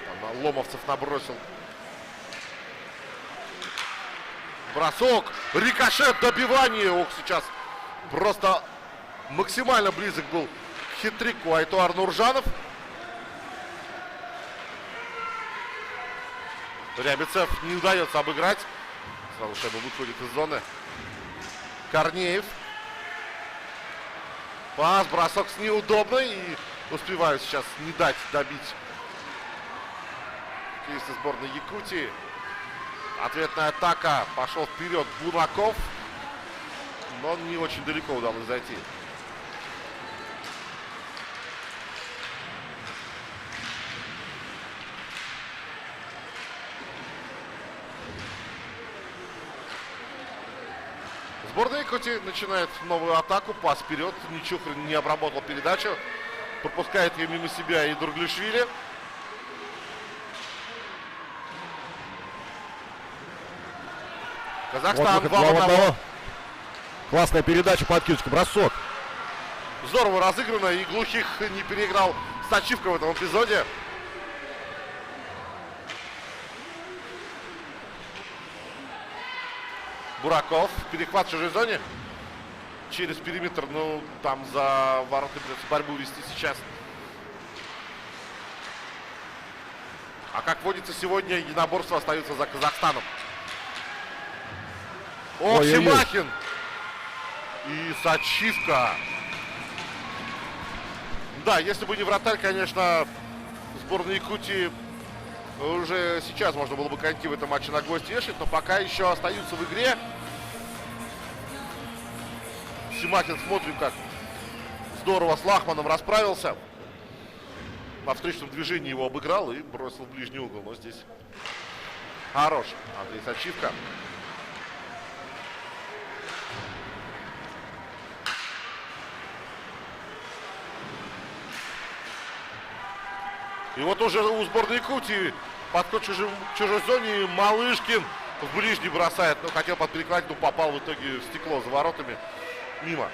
S1: Там Ломовцев набросил. Бросок. Рикошет. Добивание. Ох, сейчас просто максимально близок был к хит-трику Айтуар Нуржанов. Рябицев не удается обыграть. Сразу шайба выходит из зоны. Корнеев. Пас, бросок с неудобной. И успевают сейчас не дать добить хоккеисты сборной Якутии. Ответная атака. Пошел вперед Бунаков. Но не очень далеко удалось зайти. Сборная Якутии начинает новую атаку. Пас вперед. Нечухрин не обработал передачу. Пропускает ее мимо себя и Дурглишвили. Казахстан
S2: Вот
S1: 2 в 1.
S2: Классная передача, подкидочка, бросок.
S1: Здорово разыграно. И Глухих не переиграл Сачивка в этом эпизоде. Бураков. Перехват в чужой зоне. Через периметр. Ну, там за воротами придется борьбу вести сейчас. А как водится сегодня, единоборство остается за Казахстаном. Ох, Семахин. И Сачивка. Да, если бы не вратарь, конечно, сборная Якутии уже сейчас можно было бы коньки в этом матче на гвоздь вешать, но пока еще остаются в игре. Семахин, смотрим, как здорово с Лахманом расправился. На встречном движении его обыграл и бросил в ближний угол. Но здесь хорош Андрей Сачивка. И вот уже у сборной Якутии подход к чужой зоне. Малышкин в ближний бросает. Но хотел под перекладину, попал в итоге в стекло за воротами. Мимо.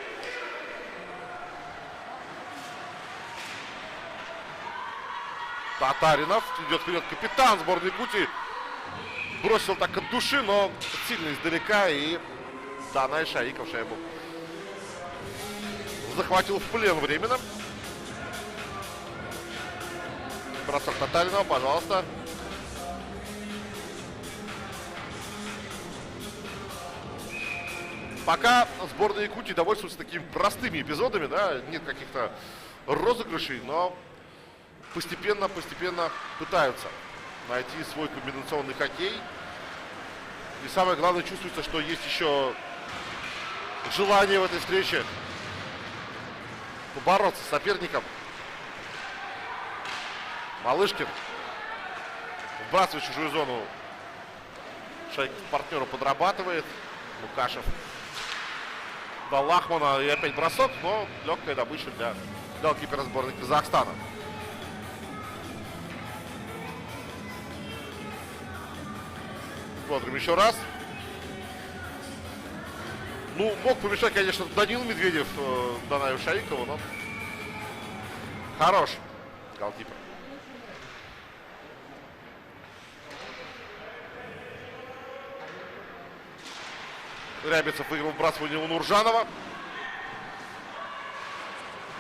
S1: Татаринов. Идет вперед капитан сборной Якутии. Бросил так от души, но сильно издалека. И Данай Шаиков шайбу захватил в плен временно. Бросок Татаринова, пожалуйста. Пока сборная Якутии довольствуется такими простыми эпизодами, да, нет каких-то розыгрышей, но постепенно пытаются найти свой комбинационный хоккей. И самое главное, чувствуется, что есть еще желание в этой встрече побороться с соперником. Малышкин вбрасывает в чужую зону. Шайка партнеру подрабатывает. Лукашев дал Лахмана, и опять бросок, но легкая добыча для голкипера сборной Казахстана. Смотрим еще раз. Ну, мог помешать, конечно, Данил Медведев Данаю Шаикову, но хорош голкипер. Рябицев выиграл вбрасывание у Нуржанова.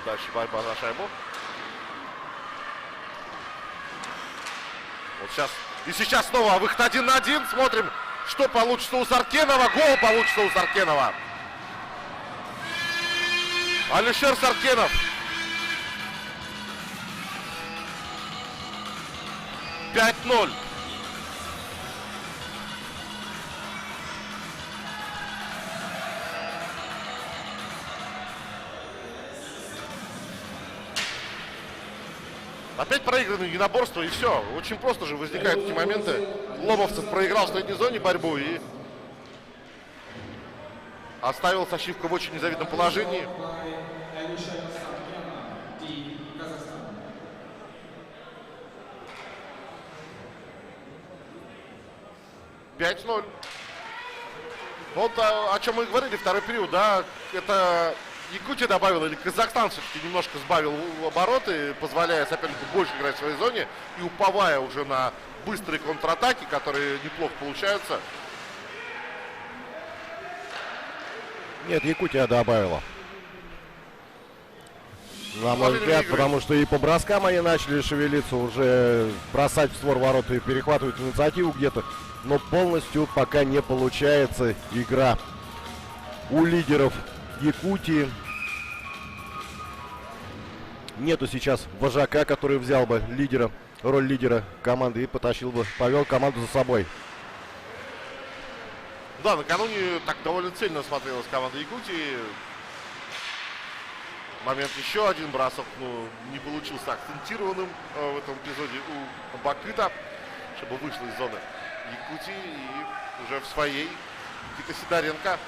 S1: Дальше борьба за шайбу. Вот сейчас. И сейчас снова выход 1 на 1. Смотрим, что получится у Саркенова. Гол получится у Саркенова. Алишер Саркенов. 5-0. Опять проиграны единоборства, и все. Очень просто же возникают эти моменты. Ломовцев проиграл в средней зоне борьбу и оставил Сачивка в очень незавидном положении. Вот о чем мы говорили второй период, да, это Якутия добавила, или Казахстан все-таки немножко сбавил обороты, позволяя сопернику больше играть в своей зоне и уповая уже на быстрые контратаки, которые неплохо получаются.
S2: Нет, Якутия добавила. На мой взгляд, потому что и по броскам они начали шевелиться, уже бросать в створ ворот и перехватывать инициативу где-то. Но полностью пока не получается игра у лидеров Якутии. Нету сейчас вожака, который взял бы роль лидера команды и повел команду за собой.
S1: Да, накануне так довольно цельно смотрелась команда Якутии. Момент еще один бросок, ну, не получился акцентированным в этом эпизоде у Бакыта, чтобы вышла из зоны Якутии и уже в своей Никита Сидоренко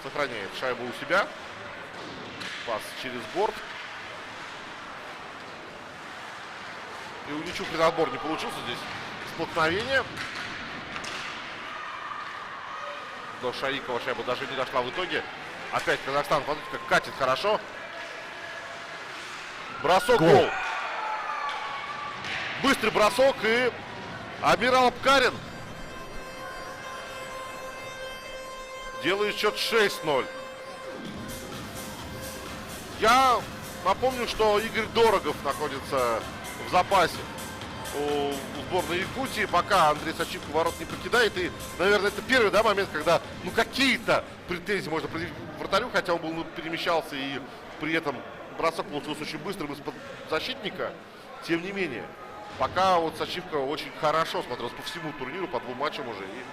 S1: сохраняет шайбу у себя. Пас через борт. И у Ничук отбор не получился здесь. Столкновение. До Шаикова шайба даже не дошла в итоге. Опять Казахстан, смотрите, как катит хорошо. Бросок, гол. Быстрый бросок и Амирал Абкарин делает счет 6-0. Я напомню, что Игорь Дорогов находится в запасе у сборной Якутии, пока Андрей Сачивка ворот не покидает. И, наверное, это первый, да, момент, когда ну какие-то претензии можно предъявить вратарю, хотя он был, перемещался и при этом бросок получился очень быстрым из-под защитника. Тем не менее, пока вот Сачивка очень хорошо смотрелся по всему турниру, по двум матчам уже. И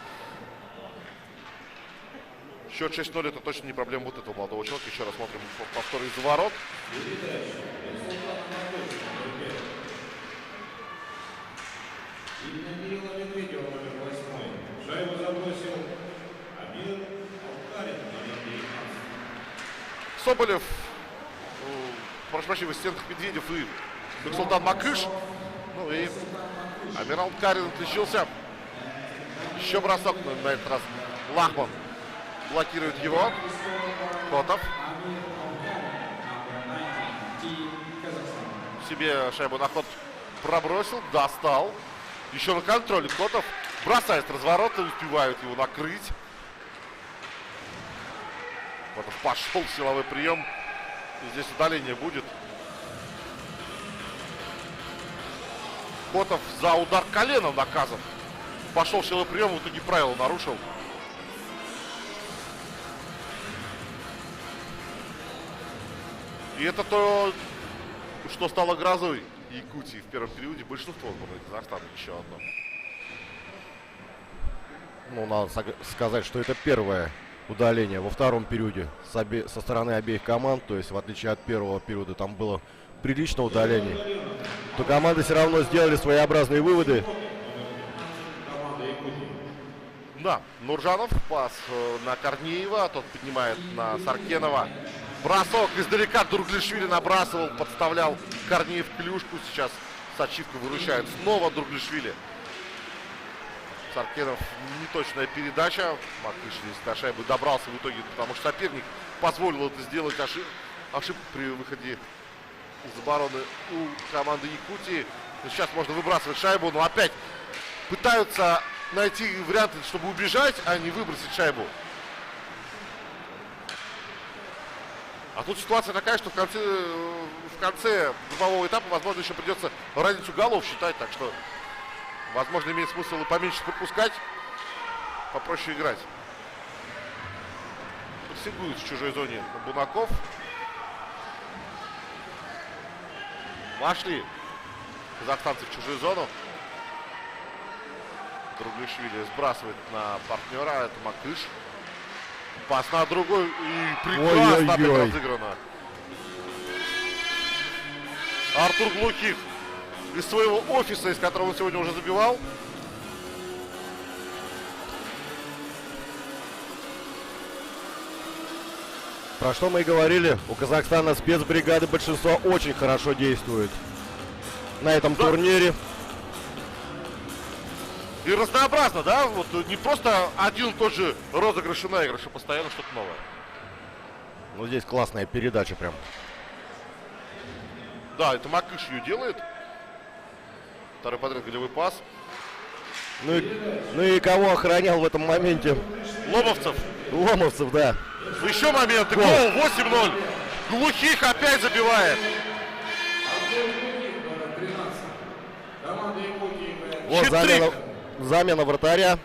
S1: счет 6-0 это точно не проблема вот этого молодого человека. Еще раз смотрим повтор из-за ворот. Соболев, прошу прощения, в ассистентах Медведев и Бексултан Макыш. Ну и Амирал Абкарин отличился. Еще бросок, на этот раз Лахман блокирует его. Котов. Себе шайбу на ход Пробросил, достал. Еще на контроле. Котов бросает с разворота, успевают его накрыть. Котов пошел в силовой прием. И здесь удаление будет. Котов за удар коленом наказан. Пошел в силовой прием, в итоге правила нарушил. И это то, что стало грозой Якутии в первом периоде. Большинство сборной Казахстана еще одно.
S2: Ну, надо сказать, что это первое удаление во втором периоде со стороны обеих команд. То есть, в отличие от первого периода, там было прилично удалений. То команды все равно сделали своеобразные выводы.
S1: Да, Нуржанов, пас на Корнеева, тот поднимает на Саркенова. Бросок издалека, Дурглишвили набрасывал, подставлял Корнеев клюшку. Сейчас Сачивка выручает снова Дурглишвили. Саркенов, неточная передача. Макыш до шайбы добрался в итоге, потому что соперник позволил это сделать. Ошибку при выходе из обороны у команды Якутии. Сейчас можно выбрасывать шайбу, но опять пытаются найти варианты, чтобы убежать, а не выбросить шайбу. А тут ситуация такая, что в конце группового этапа, возможно, еще придется разницу голов считать. Так что, возможно, имеет смысл и поменьше пропускать, попроще играть. Прессингует в чужой зоне Бунаков. Вошли казахстанцы в чужую зону. Дурглишвили сбрасывает на партнера. Это Макыш. Пас на другой. И прекрасно опять разыграно. Артур Глухих из своего офиса, из которого он сегодня уже забивал.
S2: Про что мы и говорили, у Казахстана спецбригады большинство очень хорошо действует на этом турнире.
S1: И разнообразно, да? Вот не просто один и тот же розыгрыш и наигрыш, а постоянно что-то новое.
S2: Ну, здесь классная передача прям.
S1: Да, это Макыш ее делает. Второй подряд голевой пас.
S2: Ну и кого охранял в этом моменте?
S1: Ломовцев.
S2: Ломовцев, да.
S1: Еще момент. Гол 8-0. Глухих опять забивает.
S2: Вот замена вратаря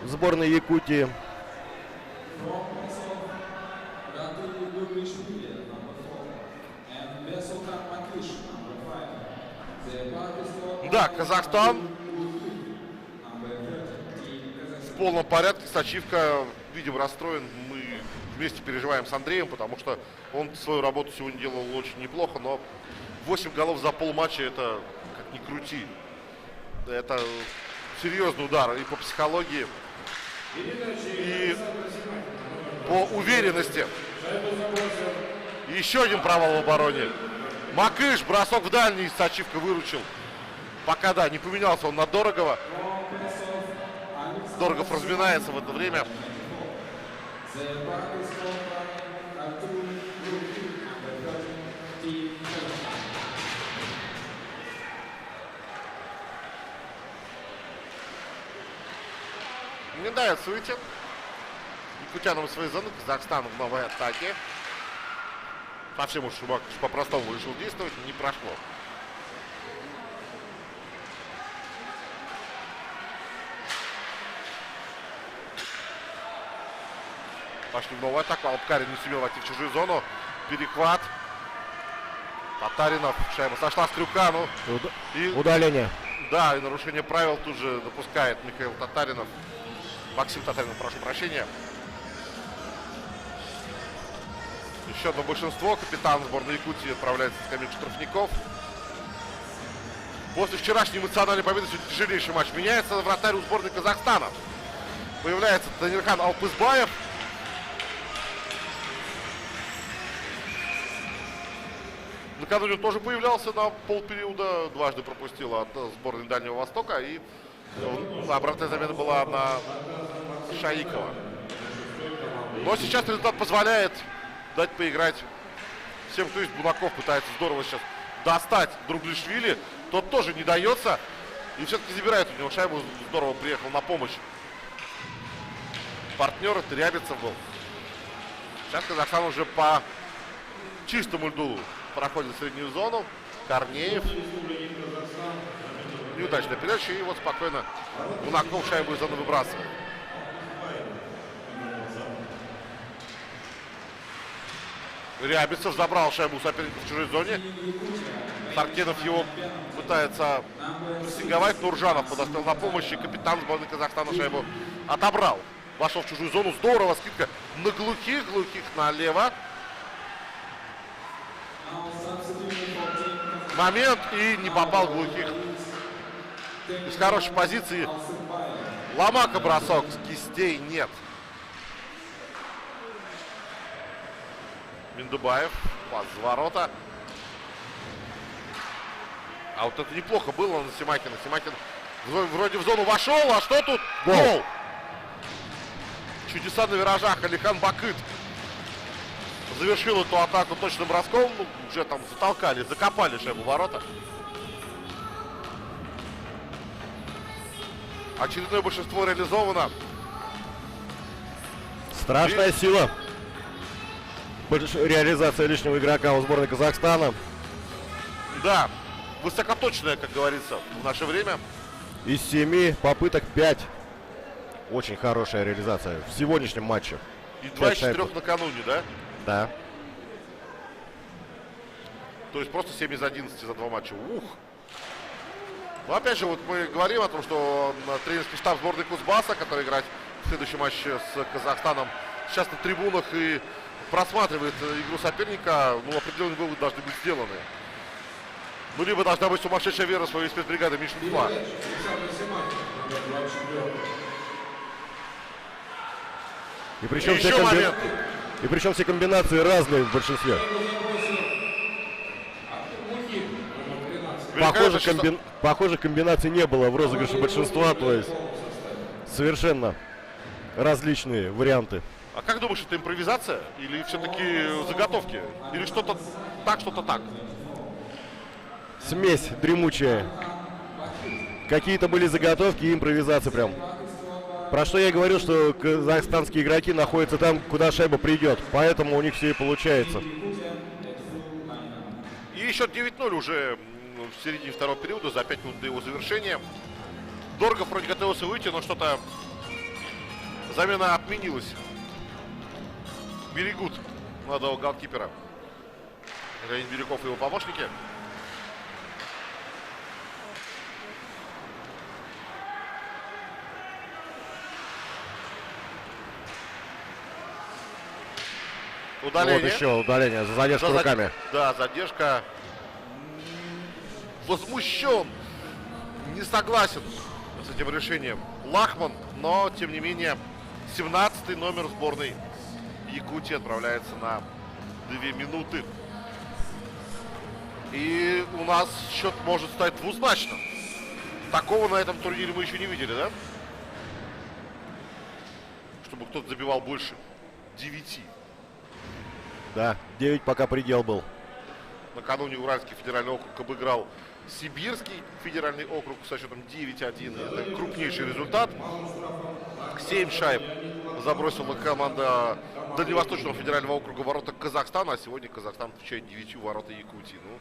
S2: сборной Якутии.
S1: Да, Казахстан в полном порядке. Сачивка, видимо, расстроен. Мы вместе переживаем с Андреем, потому что он свою работу сегодня делал очень неплохо, но 8 голов за полматча — это, как ни крути, это серьезный удар и по психологии, и по уверенности. И еще один провал в обороне. Макыш, бросок в дальний, Сачивка выручил. Пока, да, не поменялся он на Дорогова. Дорогов разминается в это время. Не дает выйти якутянам из своей зоны. Казахстан в новой атаке. Совсем уж по-простому решил действовать, не прошло. Пошли в новую атаку. Алпкарин не сумел войти в чужую зону. Перехват. Татаринов. Шайба сошла с крюка. Ну,
S2: удаление.
S1: Да, и нарушение правил тут же допускает Михаил Татаринов. Максим Татаринов, прошу прощения. Еще одно большинство. Капитан сборной Якутии отправляется на скамейку штрафников. После вчерашней эмоциональной победы сегодня тяжелейший матч. Меняется вратарь у сборной Казахстана. Появляется Танирхан Алпызбаев. Накануне он тоже появлялся на полпериода. Дважды пропустил от сборной Дальнего Востока. И обратная замена была на Шаикова. Но сейчас результат позволяет дать поиграть всем, кто есть. Бунаков пытается здорово сейчас достать Дурглишвили. Тот тоже не дается. И все-таки забирает у него шайбу. Здорово приехал на помощь. Партнер это Рябицев был. Сейчас Казахстан уже по чистому льду проходит среднюю зону. Корнеев. Неудачная передача. И вот спокойно Бунаков шайбу из зоны выбрасывает. Рябицев забрал шайбу у соперника в чужой зоне. Саркенов его пытается прессинговать. Нуржанов подоспел на помощь. И капитан сборной Казахстана шайбу отобрал. Вошел в чужую зону. Здорово. Скидка на глухих налево. Момент. И не попал глухих. Из хорошей позиции. Ломака бросок. Кистей нет. Миндубаев. Пас за ворота. А вот это неплохо было на Симакина. Симакин вроде в зону вошел. А что тут? Гол! Чудеса на виражах. Алихан Бакыт завершил эту атаку точным броском. Ну, уже там затолкали, закопали шайбу в ворота. Очередное большинство реализовано.
S2: Страшная сила. Реализация лишнего игрока у сборной Казахстана.
S1: Да, высокоточная, как говорится, в наше время.
S2: Из 7 попыток 5. Очень хорошая реализация в сегодняшнем матче.
S1: И 2 из 4 накануне, да?
S2: Да.
S1: То есть просто 7 из 11 за 2 матча. Ух! Но опять же, вот мы говорим о том, что тренерский штаб сборной Кузбасса, который играет в следующем матче с Казахстаном, сейчас на трибунах и просматривает игру соперника. Ну, определенные выводы должны быть сделаны. Ну, либо должна быть сумасшедшая вера в своей спецбригады меньшинства.
S2: И причем, все комбинации разные в большинстве. Похоже, комбинаций не было в розыгрыше большинства, то есть совершенно различные варианты.
S1: А как думаешь, это импровизация или все-таки заготовки? Или что-то так, что-то так?
S2: Смесь дремучая. Какие-то были заготовки и импровизация прям. Про что я говорил, что казахстанские игроки находятся там, куда шайба придет. Поэтому у них все и получается.
S1: И счет 9-0 уже в середине второго периода, за 5 минут до его завершения. Дорогов вроде готовился выйти, но что-то замена отменилась. Берегут молодого голкипера. Леонид Бирюков и его помощники. Удаление.
S2: Вот еще удаление за задержку руками.
S1: Да, задержка. Возмущен. Не согласен с этим решением Лахман, но, тем не менее, 17-й номер сборной Якутии отправляется на 2 минуты. И у нас счет может стать двузначным. Такого на этом турнире мы еще не видели, да? Чтобы кто-то забивал больше 9.
S2: Да, 9 пока предел был.
S1: Накануне Уральский федеральный округ обыграл Сибирский федеральный округ со счетом 9-1. Это крупнейший результат. 7 шайб забросила команда Дальневосточного федерального округа в ворота Казахстана. А сегодня Казахстан отвечает 9 в ворота Якутии. Ну,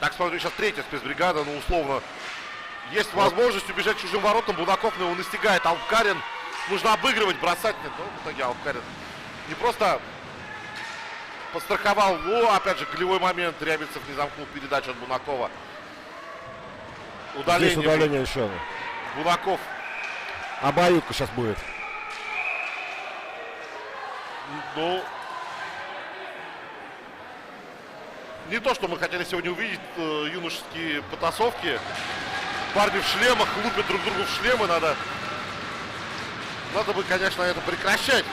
S1: так, смотрю, сейчас третья спецбригада, ну, условно, есть возможность убежать чужим воротам. Бунаков его настигает. Алпкарин нужно обыгрывать, бросать. Нет, ну, в итоге Алпкарин не просто подстраховал. Ну, опять же, голевой момент. Рябицев не замкнул передачу от Бунакова. Удаление.
S2: Здесь удаление еще.
S1: Бунаков.
S2: Обоюдка сейчас будет.
S1: Ну, не то, что мы хотели сегодня увидеть, юношеские потасовки. Парни в шлемах лупят друг другу в шлемы. Надо бы, конечно, это прекращать.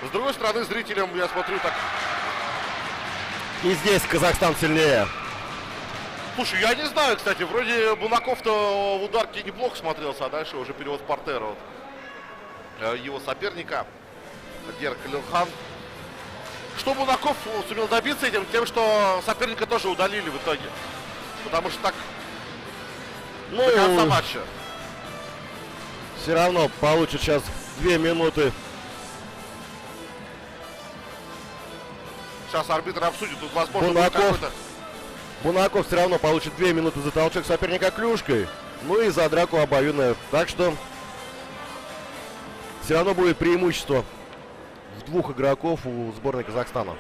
S1: С другой стороны, зрителям, я смотрю, так...
S2: И здесь Казахстан сильнее.
S1: Слушай, я не знаю, кстати, вроде Бунаков-то в ударке неплохо смотрелся, а дальше уже перевод в партер вот, его соперника, Гер Калилхан. Что Бунаков сумел добиться этим? Тем, что соперника тоже удалили в итоге. Потому что так до конца матча.
S2: Все равно получит сейчас 2 минуты.
S1: Сейчас арбитр обсудит, тут возможно
S2: Бунаков.
S1: какой-то...
S2: Бунаков все равно получит 2 минуты за толчок соперника клюшкой. Ну и за драку обоюдную. Так что все равно будет преимущество в 2 игроков у сборной Казахстана.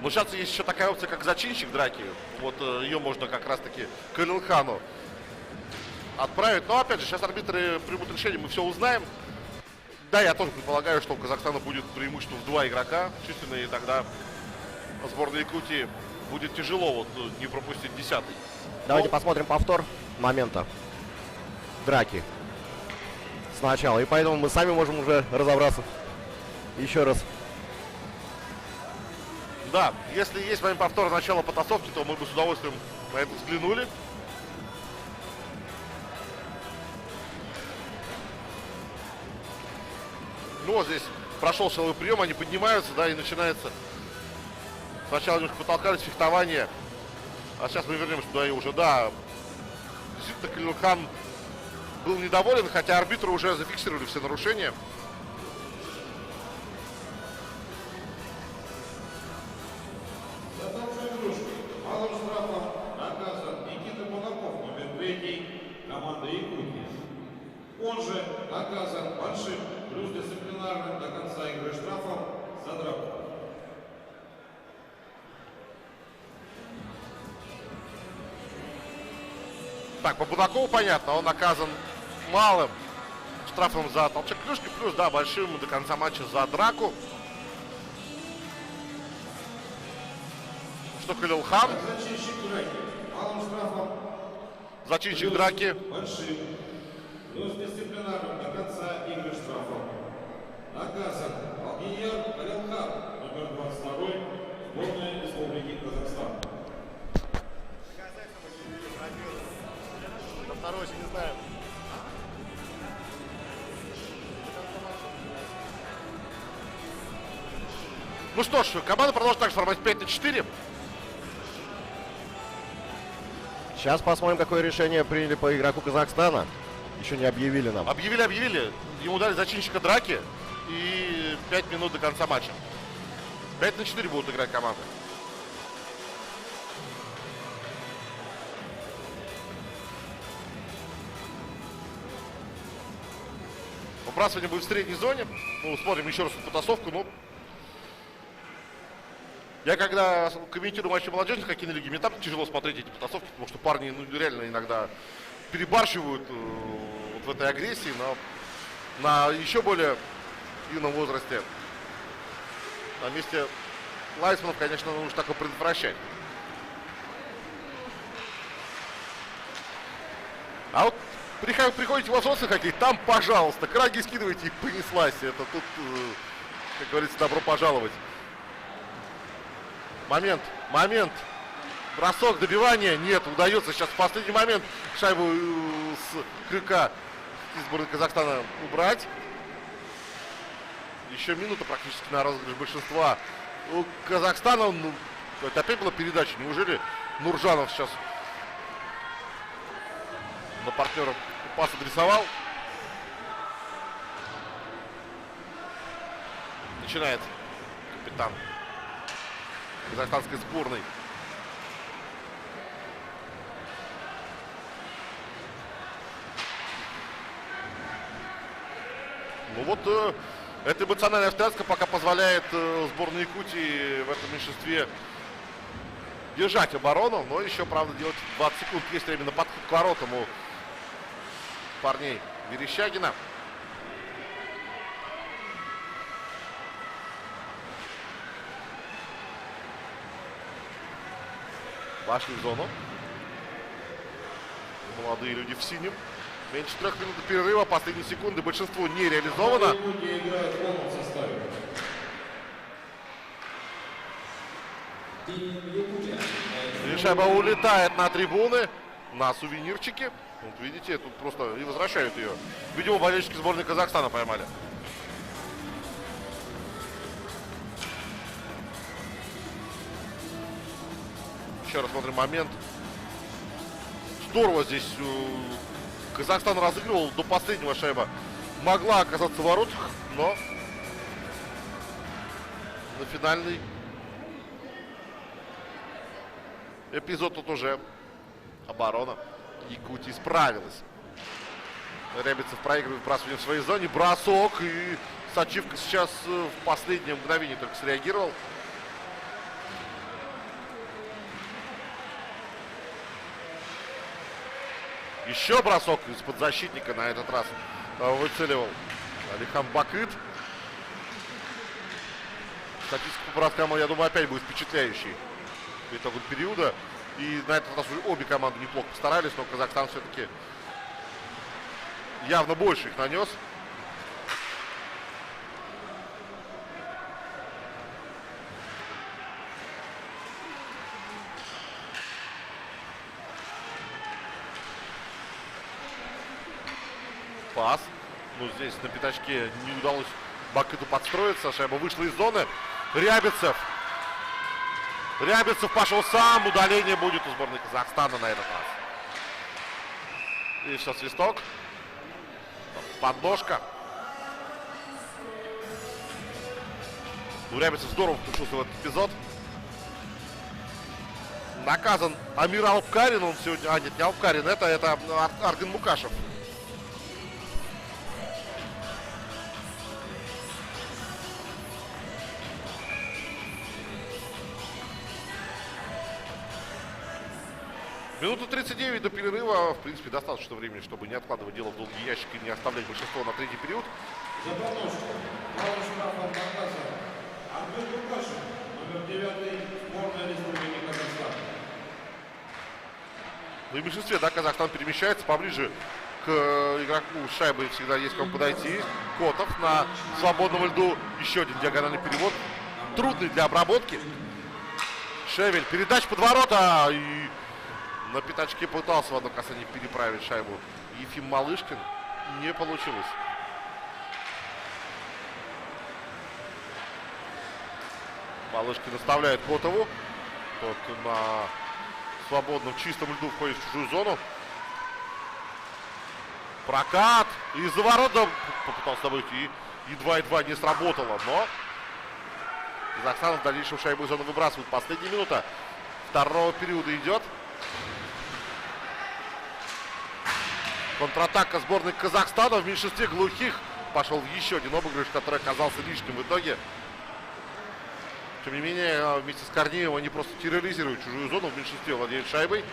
S1: Ну, сейчас есть еще такая опция, как зачинщик драки. Вот ее можно как раз-таки Калилхану отправить. Но, опять же, сейчас арбитры примут решение, мы все узнаем. Да, я тоже предполагаю, что у Казахстана будет преимущество в 2 игрока численные, и тогда сборной Якутии будет тяжело вот не пропустить 10-й.
S2: Давайте посмотрим повтор момента драки сначала. И поэтому мы сами можем уже разобраться еще раз.
S1: Да, если есть момент повтора начала потасовки, то мы бы с удовольствием на это взглянули. Ну вот здесь прошел силовой прием, они поднимаются, да, и начинается. Сначала немножко потолкались, фехтование. А сейчас мы вернемся туда и уже, да. Действительно, Калилхан был недоволен, хотя арбитры уже зафиксировали все нарушения.
S3: Малым штрафом наказан Никита Бунаков, номер 3, команда Якутии. Он же наказан большим плюс дисциплинарным до конца игры штрафом за драку.
S1: Так, по Бунакову понятно, он наказан малым штрафом за толчок клюшки, плюс, да, большим до конца матча за драку. Что Калилхан?
S3: Зачинщик драки. Малым штрафом.
S1: Зачинщик драки.
S3: Большим плюс дисциплинарным до конца игры штрафом. Наказан Алгиер Калилхан, номер 22, сборная Республики Казахстан.
S2: Второй еще не знаю.
S1: Ну что ж, команда продолжит также формат 5-4.
S2: Сейчас посмотрим, какое решение приняли по игроку Казахстана. Еще не объявили нам.
S1: Объявили. Ему дали зачинщика драки и 5 минут до конца матча. 5-4 будут играть команды. Выбрасывание будет в средней зоне. Ну, смотрим еще раз потасовку. Ну, я когда комментирую матчи молодежных хоккейной лиги, мне там тяжело смотреть эти потасовки, потому что парни реально иногда перебарщивают вот в этой агрессии, но на еще более юном возрасте. На месте лайсманов, конечно, нужно такое предотвращать. А вот приходите в взрослый хоккей, там, пожалуйста, краги скидывайте и понеслась. Это тут, как говорится, добро пожаловать. Момент. Бросок, добивание. Нет, удается сейчас в последний момент шайбу с крюка из сборной Казахстана убрать. Еще минута практически на розыгрыш большинства. У Казахстана, ну, это опять была передача. Неужели Нуржанов сейчас на партнера пас адресовал? Начинает капитан казахстанской сборной. Ну вот эта эмоциональная встряска пока позволяет сборной Якутии в этом меньшинстве держать оборону, но еще, правда, делать 20 секунд. Есть время на подход к воротам у парней Верещагина. Вошли в зону. Молодые люди в синем. Меньше 3 минут до перерыва. Последние секунды. Большинство не реализовано.
S3: Играет в полном составе.
S4: Team Якутия
S1: И шайба улетает на трибуны, на сувенирчики. Вот видите, тут просто и возвращают ее. Видимо, болельщики сборной Казахстана поймали. Еще раз смотрим момент. Здорово здесь Казахстан разыгрывал до последнего. Шайба могла оказаться в воротах, но на финальный эпизод тут уже оборона Якутии справилась. Рябицев проигрывает вбрасывание в своей зоне. Бросок. И Сачивка сейчас в последнее мгновение только среагировал. Еще бросок из-под защитника на этот раз выцеливал Алихан Бакыт. Статистика по броскам, я думаю, опять будет впечатляющей по итогу периода. И на этот раз уже обе команды неплохо постарались, но Казахстан все-таки явно больше их нанес. Пас. Ну, здесь на пятачке не удалось Бакыту подстроиться. Шайба вышла из зоны. Рябицев. Рябицев пошел сам. Удаление будет у сборной Казахстана на этот раз. И все, свисток. Подножка. Ну, Рябицев здорово включился в этот эпизод. Наказан Амир Алпкарин. Он сегодня... А, нет, не Алпкарин. Это Аргын Мукашев. Минута 39 до перерыва. В принципе, достаточно времени, чтобы не откладывать дело в долгий ящик и не оставлять большинство на третий период.
S3: За подножку. Правым штрафом наказан Аргын Мукашев, номер 9, сборная Республики Казахстан.
S1: Ну и в меньшинстве, да, Казахстан перемещается поближе к игроку с шайбой. Всегда есть кому подойти. Котов на свободном льду. Еще один диагональный перевод. Трудный для обработки. Шевель. Передача под ворота. И на пятачке пытался в одно касание переправить шайбу Ефим Малышкин. Не получилось. Малышкин оставляет Котову. Тот на свободном чистом льду входит в чужую зону. Прокат. Из-за ворота попытался добыть. И 2-2 не сработало. Но Казахстан в дальнейшем шайбу из зоны выбрасывает. Последняя минута второго периода идет. Контратака сборной Казахстана в меньшинстве глухих. Пошел в еще один обыгрыш, который оказался лишним в итоге. Тем не менее, вместе с Корнеевым они просто терроризируют чужую зону. В меньшинстве владеют шайбой.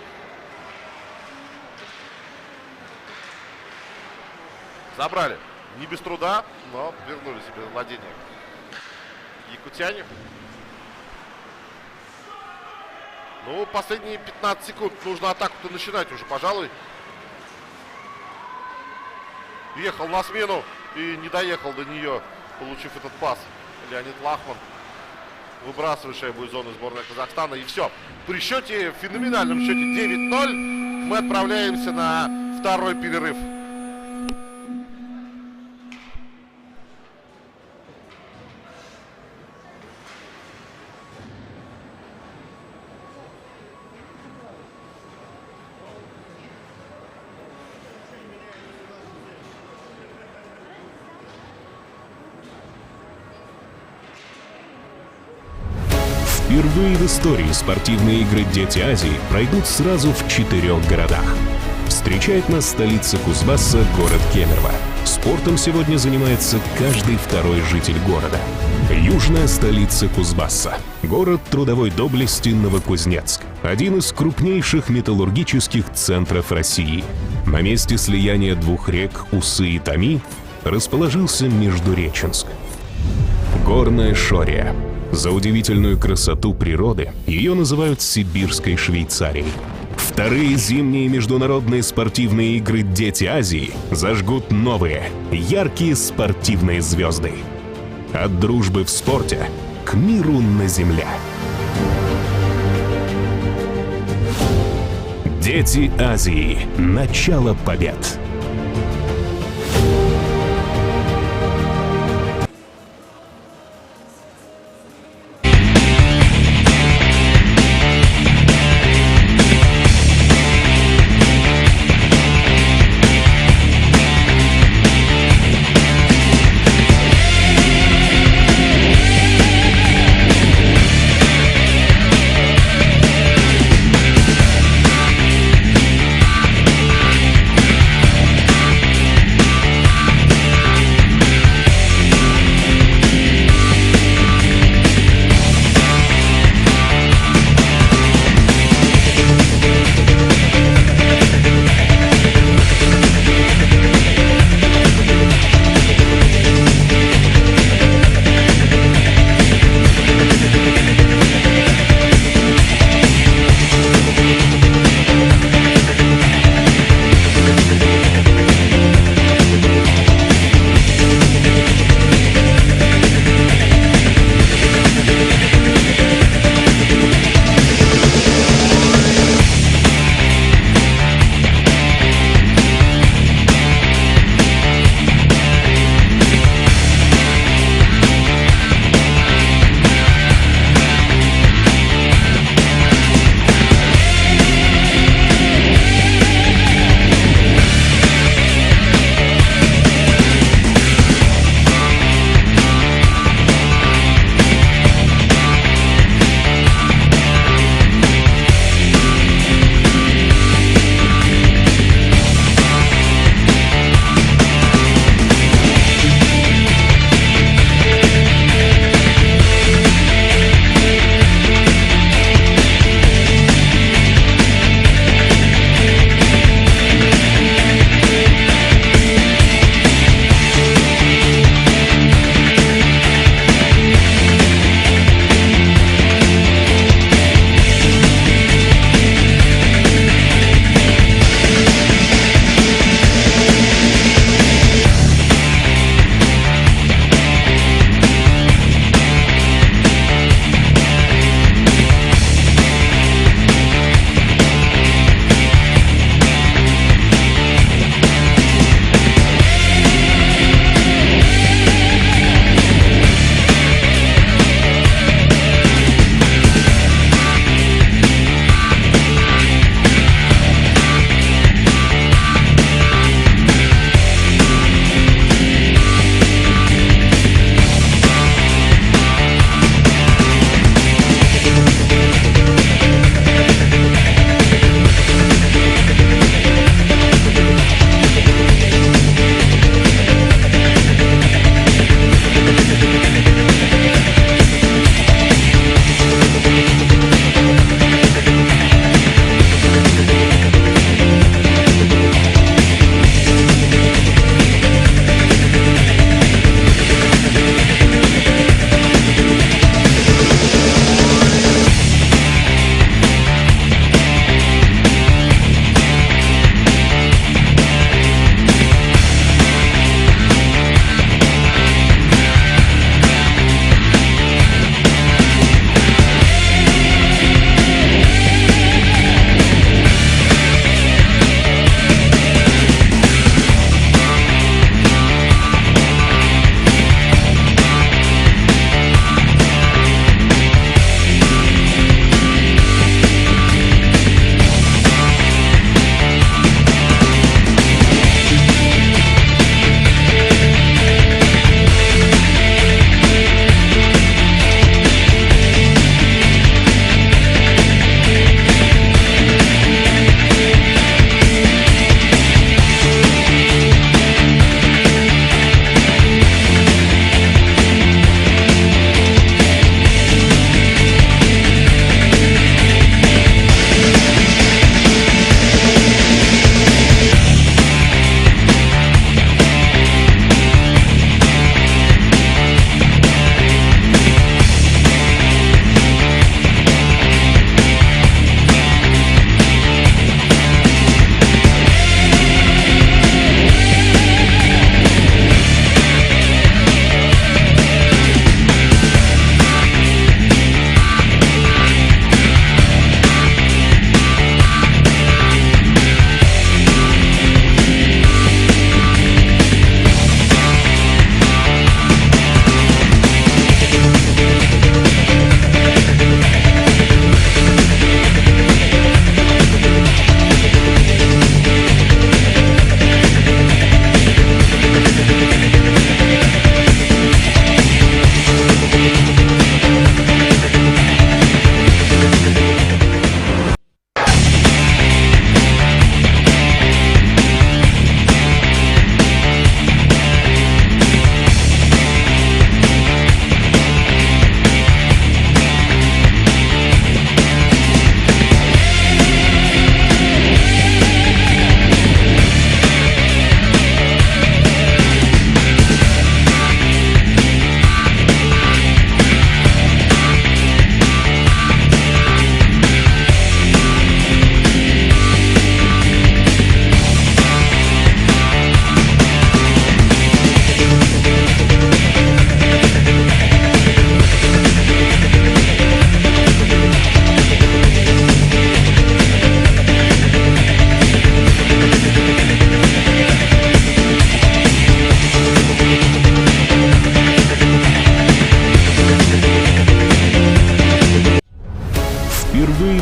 S1: Забрали. Не без труда, но вернули себе владение якутяне. Ну, последние 15 секунд. Нужно атаку-то начинать уже, пожалуй. Ехал на смену и не доехал до нее, получив этот пас. Леонид Лахман выбрасывает шайбу из зоны сборной Казахстана. И все. При счете, в феноменальном счете 9-0 мы отправляемся на второй перерыв.
S4: Впервые в истории спортивные игры «Дети Азии» пройдут сразу в 4 городах. Встречает нас столица Кузбасса, город Кемерово. Спортом сегодня занимается каждый второй житель города. Южная столица Кузбасса. Город трудовой доблести Новокузнецк. Один из крупнейших металлургических центров России. На месте слияния двух рек Усы и Томи расположился Междуреченск. Горная Шория. За удивительную красоту природы ее называют Сибирской Швейцарией. Вторые зимние международные спортивные игры «Дети Азии» зажгут новые, яркие спортивные звезды. От дружбы в спорте к миру на земле. Дети Азии. Начало побед.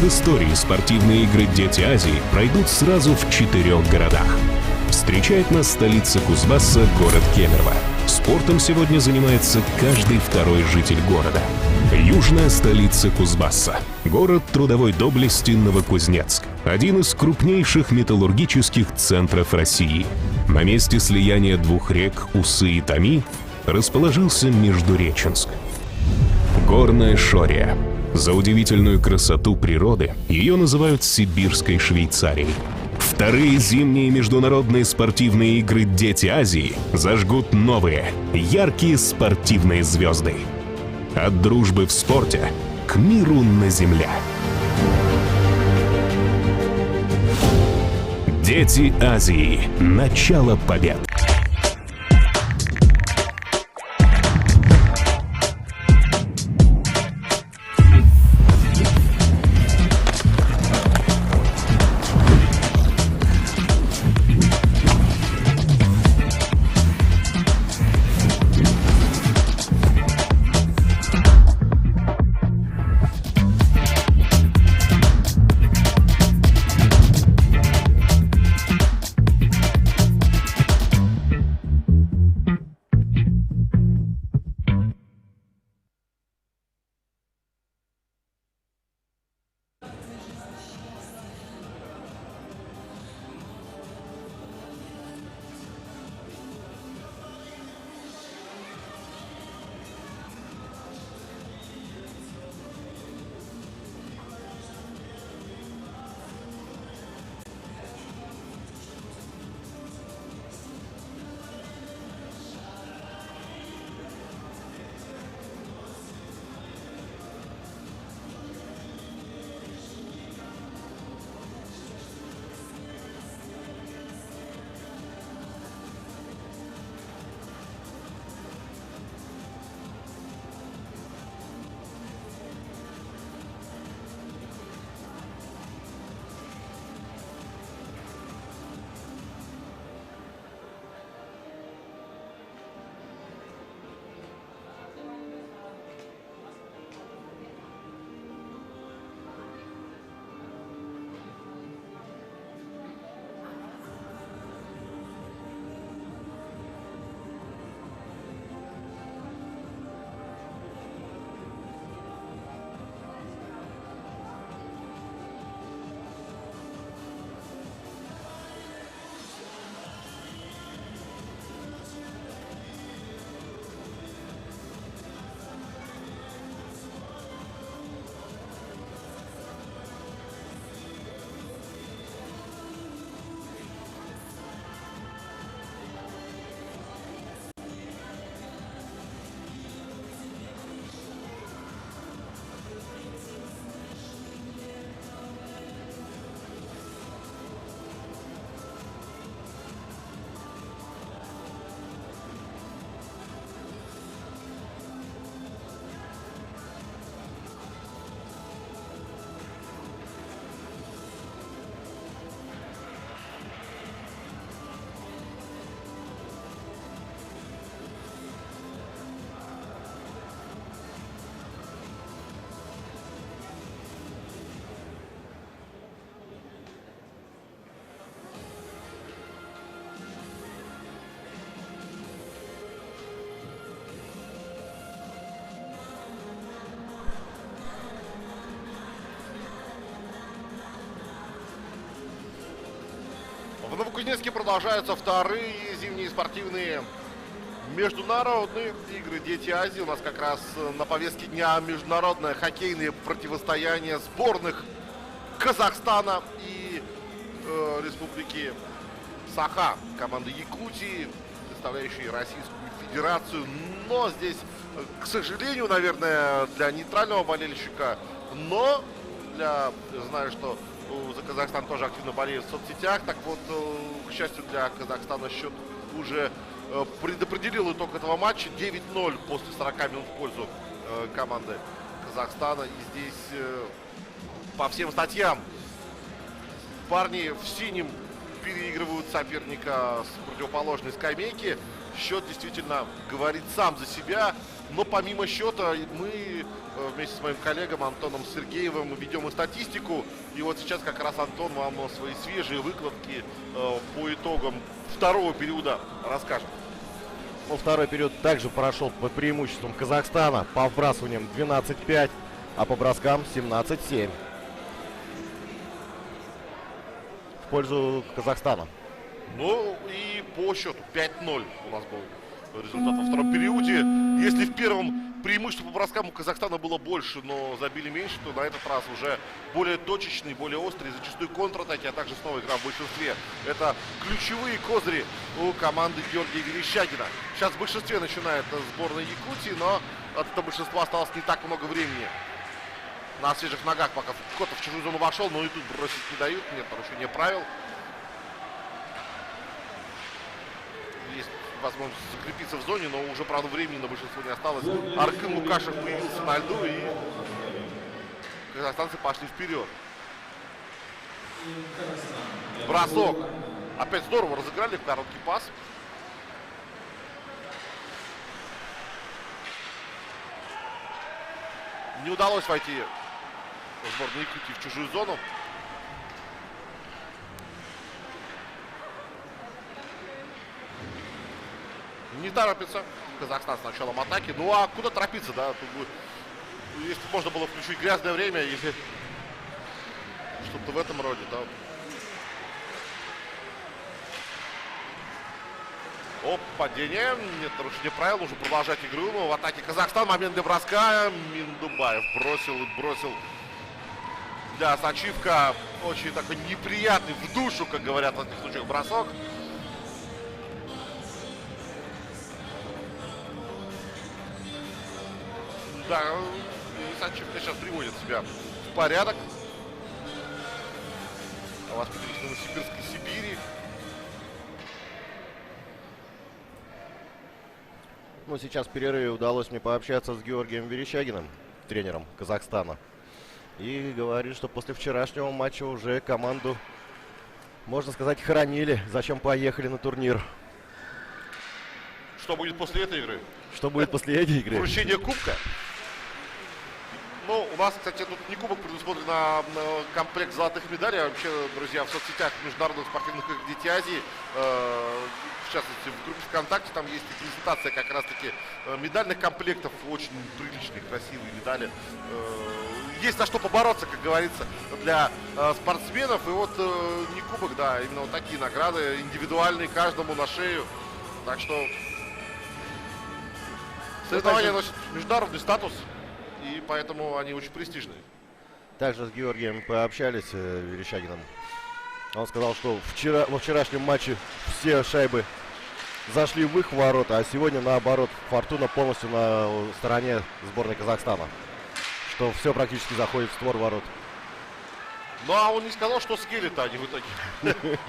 S4: в истории спортивные игры «Дети Азии» пройдут сразу в 4 городах. Встречает нас столица Кузбасса, город Кемерово. Спортом сегодня занимается каждый второй житель города. Южная столица Кузбасса. Город трудовой доблести Новокузнецк. Один из крупнейших металлургических центров России. На месте слияния двух рек Усы и Томи расположился Междуреченск. Горная Шория. За удивительную красоту природы ее называют Сибирской Швейцарией. Вторые зимние международные спортивные игры «Дети Азии» зажгут новые, яркие спортивные звезды. От дружбы в спорте к миру на земле. «Дети Азии. Начало побед».
S1: В Новокузнецке продолжаются вторые зимние спортивные международные игры «Дети Азии». У нас как раз на повестке дня международное хоккейное противостояние сборных Казахстана и Республики Саха, команды Якутии, представляющие Российскую Федерацию. Но здесь, к сожалению, наверное, для нейтрального болельщика, но знаю, что за Казахстан тоже активно болеют в соцсетях. Так вот, к счастью для Казахстана, счет уже предопределил итог этого матча. 9-0 после 40 минут в пользу команды Казахстана. И здесь по всем статьям парни в синем переигрывают соперника с противоположной скамейки. Счет действительно говорит сам за себя. Но помимо счета мы вместе с моим коллегом Антоном Сергеевым ведем и статистику. И вот сейчас как раз Антон вам свои свежие выкладки по итогам второго периода расскажет.
S2: Ну, второй период также прошел под преимуществом Казахстана по вбрасываниям 12-5, а по броскам 17-7. В пользу Казахстана.
S1: Ну и по счету 5-0 у нас был результат во втором периоде. Если в первом преимущество по броскам у Казахстана было больше, но забили меньше, то на этот раз уже более точечный, более острый, зачастую контратаки, а также снова игра в большинстве. Это ключевые козыри у команды Георгия Верещагина. Сейчас в большинстве начинает сборная Якутии, но от этого большинства осталось не так много времени. На свежих ногах пока Котов в чужую зону вошел, но и тут бросить не дают, нет нарушения правил. Есть возможность закрепиться в зоне, но уже, правда, времени на большинство не осталось. Аркын Лукашев появился на льду, и казахстанцы пошли вперед. Бросок. Опять здорово разыграли, короткий пас. Не удалось войти сборной Якутии в чужую зону. Не торопится Казахстан с началом атаки. Ну а куда торопиться, да? Тут будет, если можно было включить грязное время или что-то в этом роде, то... Оп, падение. Нет нарушения правил. Нужно продолжать игру. Но в атаке Казахстан. Момент для броска. Миндубаев бросил. Да, Сачивка очень такой неприятный в душу, как говорят в этих случаях, бросок. Да, Сачивка сейчас приводит себя в порядок. Воспитанник Новосибирской Сибири.
S2: Ну, сейчас в перерыве удалось мне пообщаться с Георгием Верещагиным, тренером Казахстана. И говорит, что после вчерашнего матча уже команду, можно сказать, хоронили, зачем поехали на турнир.
S1: Что будет после этой игры?
S2: Что будет после этой игры?
S1: Вручение кубка. Ну, у нас, кстати, тут не кубок предусмотрен, а комплект золотых медалей. А вообще, друзья, в соцсетях Международных спортивных игр Дети Азии, в частности, в группе ВКонтакте, там есть и презентация как раз-таки медальных комплектов. Очень приличные, красивые медали. Есть на что побороться, как говорится, для спортсменов. И вот не кубок, да, именно вот такие награды, индивидуальные, каждому на шею. Так что соревнования носят международный статус. И поэтому они очень престижные.
S2: Также с Георгием пообщались, Верещагиным. Он сказал, что во вчерашнем матче все шайбы зашли в их ворота, а сегодня, наоборот, фортуна полностью на стороне сборной Казахстана. Что все практически заходит в створ ворот.
S1: Ну, а он не сказал, что скелли-то они в итоге.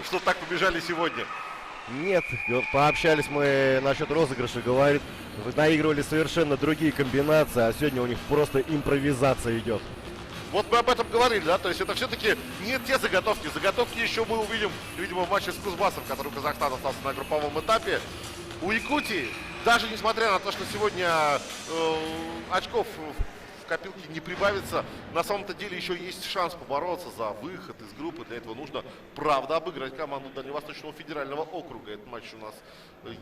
S1: Что так побежали сегодня.
S2: Нет, пообщались мы насчет розыгрыша, говорит, наигрывали совершенно другие комбинации, а сегодня у них просто импровизация идет.
S1: Вот мы об этом говорили, да, то есть это все-таки не те заготовки. Заготовки еще мы увидим, видимо, в матче с Кузбассом, который Казахстан остался на групповом этапе. У Якутии, даже несмотря на то, что сегодня очков в копилке не прибавится, на самом-то деле еще есть шанс побороться за выход из группы. Для этого нужно, правда, обыграть команду Дальневосточного федерального округа. Этот матч у нас,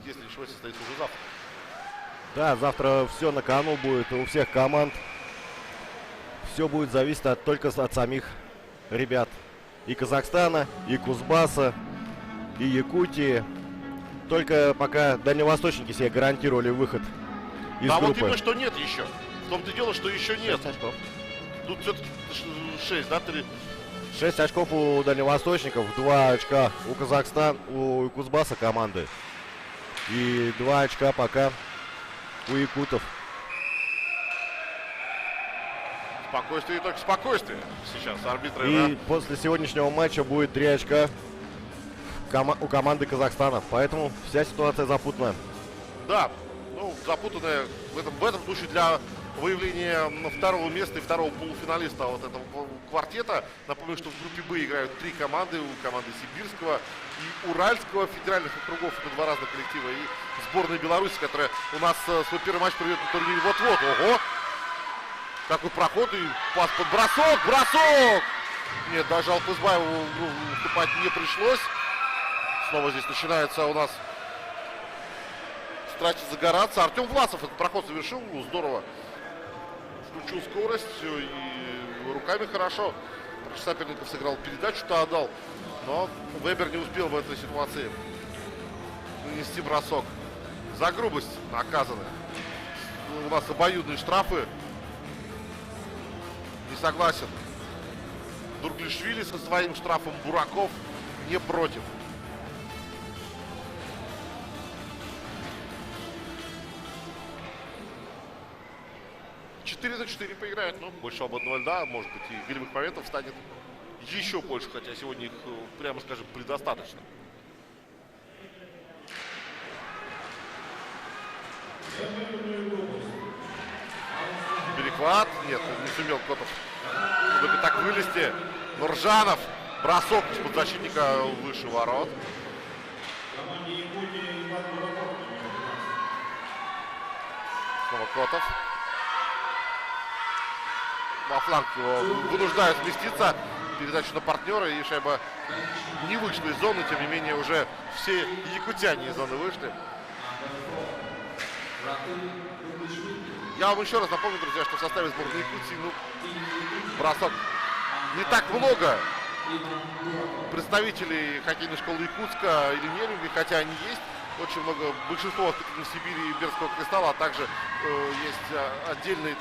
S1: если не ошибаюсь, состоится уже завтра.
S2: Да, завтра все на кону будет у всех команд. Все будет зависеть только от самих ребят. И Казахстана, и Кузбасса, и Якутии. Только пока дальневосточники себе гарантировали выход из группы.
S1: Вот именно, что нет еще. В том-то и дело, что еще нет.
S2: 6 очков.
S1: Тут все-таки 6, да, 3?
S2: 6 очков у дальневосточников, 2 очка у Казахстана, у Кузбасса команды. И 2 очка пока у якутов.
S1: Спокойствие и только спокойствие сейчас арбитры.
S2: И
S1: да?
S2: после сегодняшнего матча будет 3 очка у команды Казахстана. Поэтому вся ситуация запутанная.
S1: Да, ну, запутанная в этом случае для выявление второго места и второго полуфиналиста вот этого квартета. Напомню, что в группе Б играют 3 команды. У команды Сибирского и Уральского федеральных округов. Это 2 разных коллектива. И сборная Беларуси, которая у нас свой первый матч проведет на турнире вот-вот. Ого! Какой проход и пас под бросок! Бросок! Нет, даже Алпызбаеву уступать не пришлось. Снова здесь начинается у нас страсти загораться. Артем Власов этот проход совершил. Здорово. Включил скорость и руками хорошо. Соперников сыграл передачу-то отдал. Но Вебер не успел в этой ситуации нанести бросок. За грубость наказаны. У нас обоюдные штрафы. Не согласен Дурглишвили со своим штрафом. Бураков не против. За 4 поиграют, но больше свободного льда, может быть, и голевых моментов станет еще больше, хотя сегодня их, прямо скажем, предостаточно. Перехват, нет, не сумел Котов так вылезти. Нуржанов, бросок из-под защитника выше ворот. Снова Котов. Во фланг его вынуждают сместиться. Передачу на партнера, и шайба не вышла из зоны. Тем не менее, уже все якутяне из зоны вышли. Я вам еще раз напомню, друзья, что в составе сборной Якутии, бросок не так много представителей хоккейной школы Якутска или Нерюнги, хотя они есть. Очень много, большинство воспитанных в Сибири и Бердского кристалла, а также есть отдельные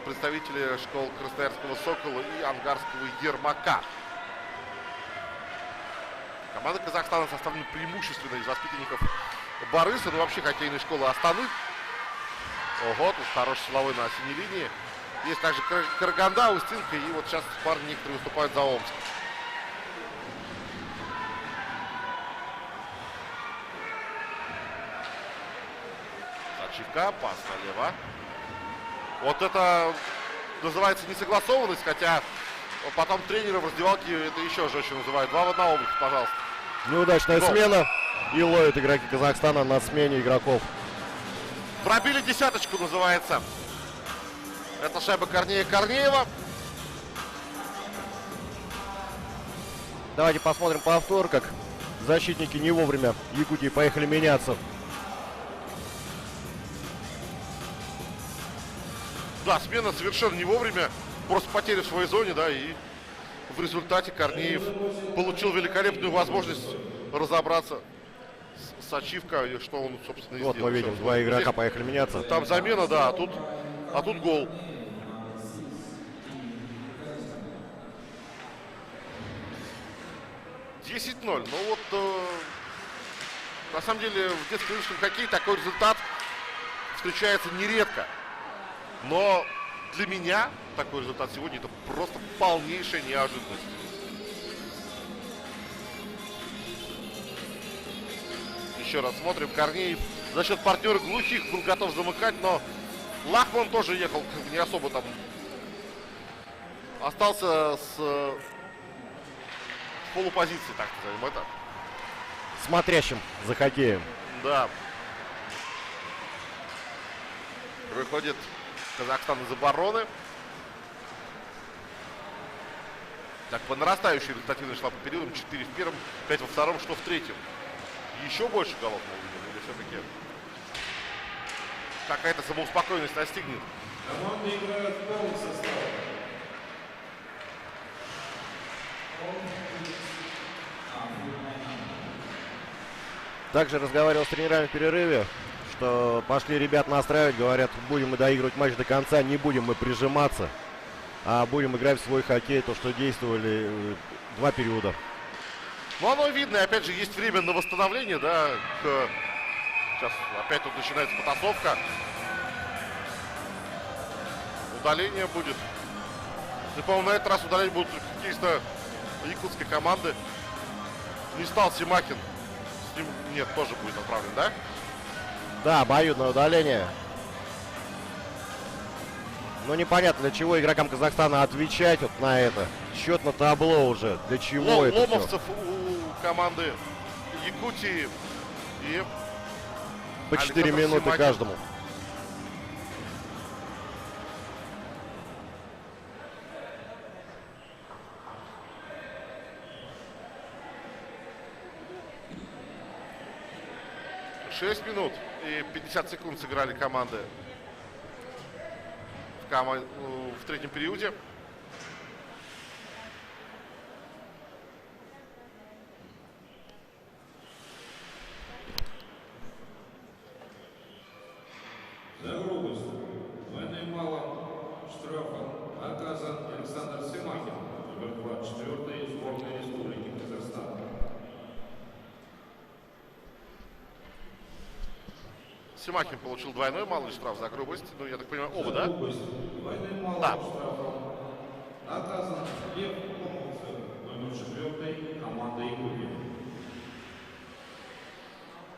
S1: представители школ Красноярского Сокола и Ангарского Ермака. Команда Казахстана составлена преимущественно из воспитанников Борыса, ну вообще хоккейной школы Астаны. Ого, тут хороший силовой на синей линии. Есть также Караганда, Устинка, и вот сейчас парни некоторые выступают за Омск. Ачивка, пас налево. Вот это называется несогласованность, хотя потом тренера в раздевалке это еще жестче называют. 2 в 1 область, пожалуйста.
S2: Неудачная смена. И ловят игроки Казахстана на смене игроков.
S1: Пробили десяточку, называется. Это шайба Корнея Корнеева.
S2: Давайте посмотрим повтор, как защитники не вовремя Якутии поехали меняться.
S1: Да, смена совершенно не вовремя. Просто потеря в своей зоне, да, и в результате Корнеев получил великолепную возможность разобраться с ачивкой, что он, собственно, и
S2: Вот
S1: сделал.
S2: мы видим, 2 игрока поехали меняться.
S1: Там замена, да, а тут гол. $10-0. Ну вот, на самом деле, в детско-юношеском хоккее такой результат встречается нередко. Но для меня такой результат сегодня это просто полнейшая неожиданность. Еще раз смотрим. Корнеев за счет партнера глухих был готов замыкать, но Лахман тоже ехал не особо там. Остался с полупозиции, так назовем это.
S2: Смотрящим за хоккеем.
S1: Да. Выходит Казахстан из обороны. Так, по нарастающей результативной шла по периодам. 4 в первом, 5 во втором, что в третьем. Еще больше голов мы увидим, или все-таки какая-то самоуспокоенность настигнет.
S3: Команды играют в полном составе.
S2: Также разговаривал с тренерами в перерыве, что пошли ребят настраивать, говорят, будем мы доигрывать матч до конца, не будем мы прижиматься, а будем играть в свой хоккей, то, что действовали 2 периода.
S1: Ну, оно видно, и опять же, есть время на восстановление, да, сейчас опять тут начинается потасовка. Удаление будет. И, по-моему, на этот раз удаление будут хоккеисты якутской команды. Не стал Симакин. С ним, нет, тоже будет отправлен, да?
S2: Да, обоюдное удаление. Но непонятно, для чего игрокам Казахстана отвечать вот на это. Счет на табло уже. Для чего это всё?
S1: Ломовцев у команды Якутии и
S2: По 4
S1: Александр
S2: минуты
S1: Симакин.
S2: каждому.
S1: Шесть минут и 50 секунд сыграли команды в третьем периоде.
S3: За грубость двойным малым штрафом наказан Александр Симакин, номер 24 сборной Республики Казахстан.
S1: Симакин получил двойной малый штраф за грубость. Ну, я так понимаю, оба, да?
S3: Грубость двойным малым
S1: Да.
S3: штрафом наказан Лев Ломовцев, номер 4 команда Якутии.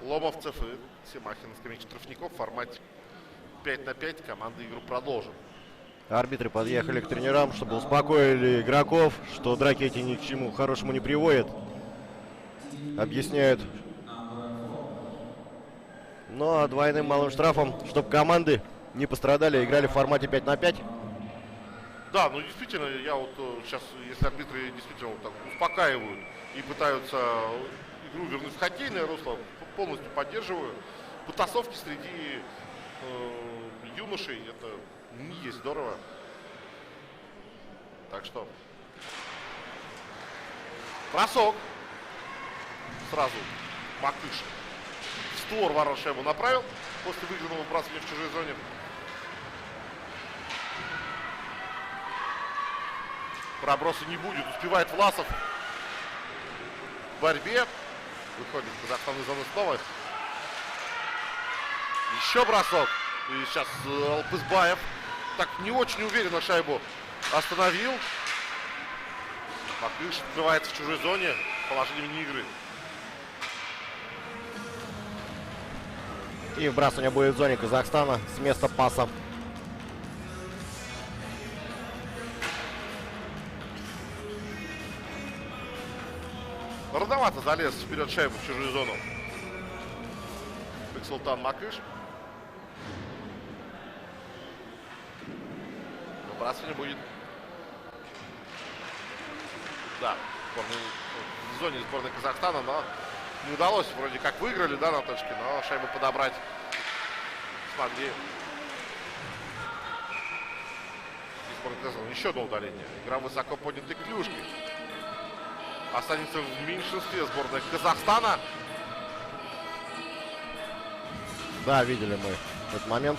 S1: Ломовцев и Симакин на скамейке штрафников в формате 5 на 5. Команда игру продолжит.
S2: Арбитры подъехали к тренерам, чтобы успокоили игроков, что драки эти ни к чему хорошему не приводят. Объясняют. Ну а двойным малым штрафом, чтобы команды не пострадали, играли в формате 5 на 5.
S1: Да, ну действительно, я вот сейчас, если арбитры действительно вот так успокаивают и пытаются игру вернуть в хоккейное русло, полностью поддерживаю. Потасовки среди юношей, это не есть здорово. Так что бросок. Сразу Макыш в створ ворот шайбу направил после выигранного выбрасывания в чужой зоне. Проброса не будет. Успевает Власов в борьбе. Выходит Казахстан из зоны снова. Еще бросок. И сейчас Алпызбаев так не очень уверенно шайбу остановил. Макыш открывается в чужой зоне. Положение вне игры.
S2: И вбрасывание будет в зоне Казахстана с места паса.
S1: Рановато залез вперед шайбу в чужую зону. Бексултан Макыш. Выбрасывание будет. Да, в зоне сборной Казахстана, но не удалось. Вроде как выиграли, да, на точке, но шайбу подобрать смогли. И сборная Казахстана. Еще одно удаление. Игра высоко поднятой клюшки. Останется в меньшинстве сборная Казахстана.
S2: Да, видели мы этот момент.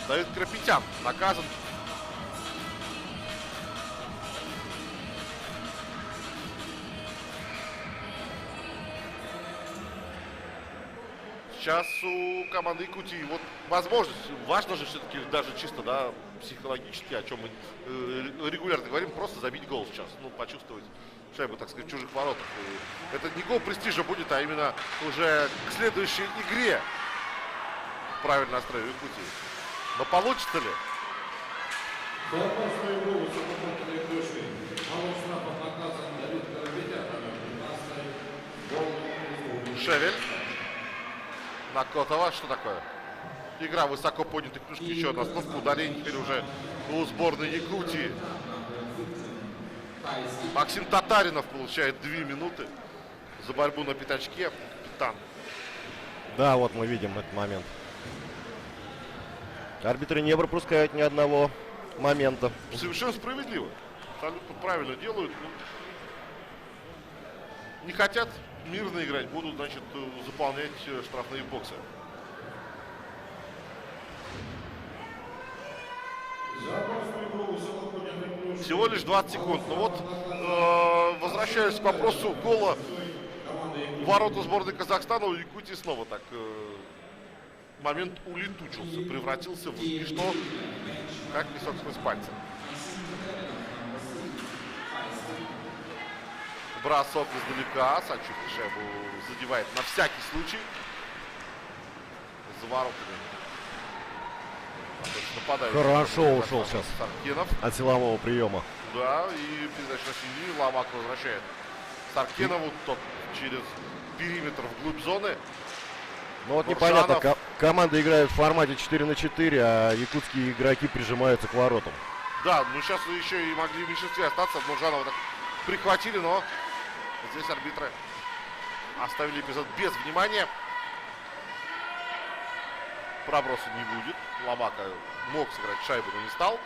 S1: Давид Крапетян наказан. Сейчас у команды Якутии вот возможность, важно же все-таки даже чисто, да, психологически, о чем мы регулярно говорим, просто забить гол сейчас, ну, почувствовать шайбу, так сказать, в чужих воротах. И это не гол престижа будет, а именно уже к следующей игре правильно настрой Якутии. Но получится ли?
S3: За опасную игру высокопортной клюшкой малым штрафом наказан Давид Карапетян, номер 15 сборной Республики.
S1: Шевель. На Котова. Что такое? Игра высоко поднятой клюшки. Еще одна остановка. Удаление теперь уже у сборной Якутии. Максим Татаринов получает 2 минуты за борьбу на пятачке. Капитан.
S2: Да, вот мы видим этот момент. Арбитры не пропускают ни одного момента.
S1: Совершенно справедливо. Абсолютно правильно делают. Не хотят мирно играть, будут, значит, заполнять штрафные боксы.
S3: За опасную игру высокоподнятой клюшкой
S1: Всего лишь 20 секунд. Ну вот, возвращаясь к вопросу гола в ворота сборной Казахстана, у Якутии снова так момент улетучился, превратился в смешно, как песок сквозь пальцы. Бросок издалека, Сачук шайбу задевает на всякий случай за воротами Нападающий.
S2: Хорошо ушел сейчас
S1: Саркенов.
S2: от силового приема.
S1: Да, и передача на синюю. Ломак возвращает Саркенову. Тот через периметр вглубь зоны.
S2: Ну вот
S1: Нуршанов.
S2: непонятно, команда играет в формате 4 на 4, а якутские игроки прижимаются к воротам.
S1: Да, ну сейчас еще и могли в меньшинстве остаться. Нуржанова так прихватили, но здесь арбитры оставили эпизод без внимания. Проброса не будет. Ломака мог сыграть шайбу, но не стал.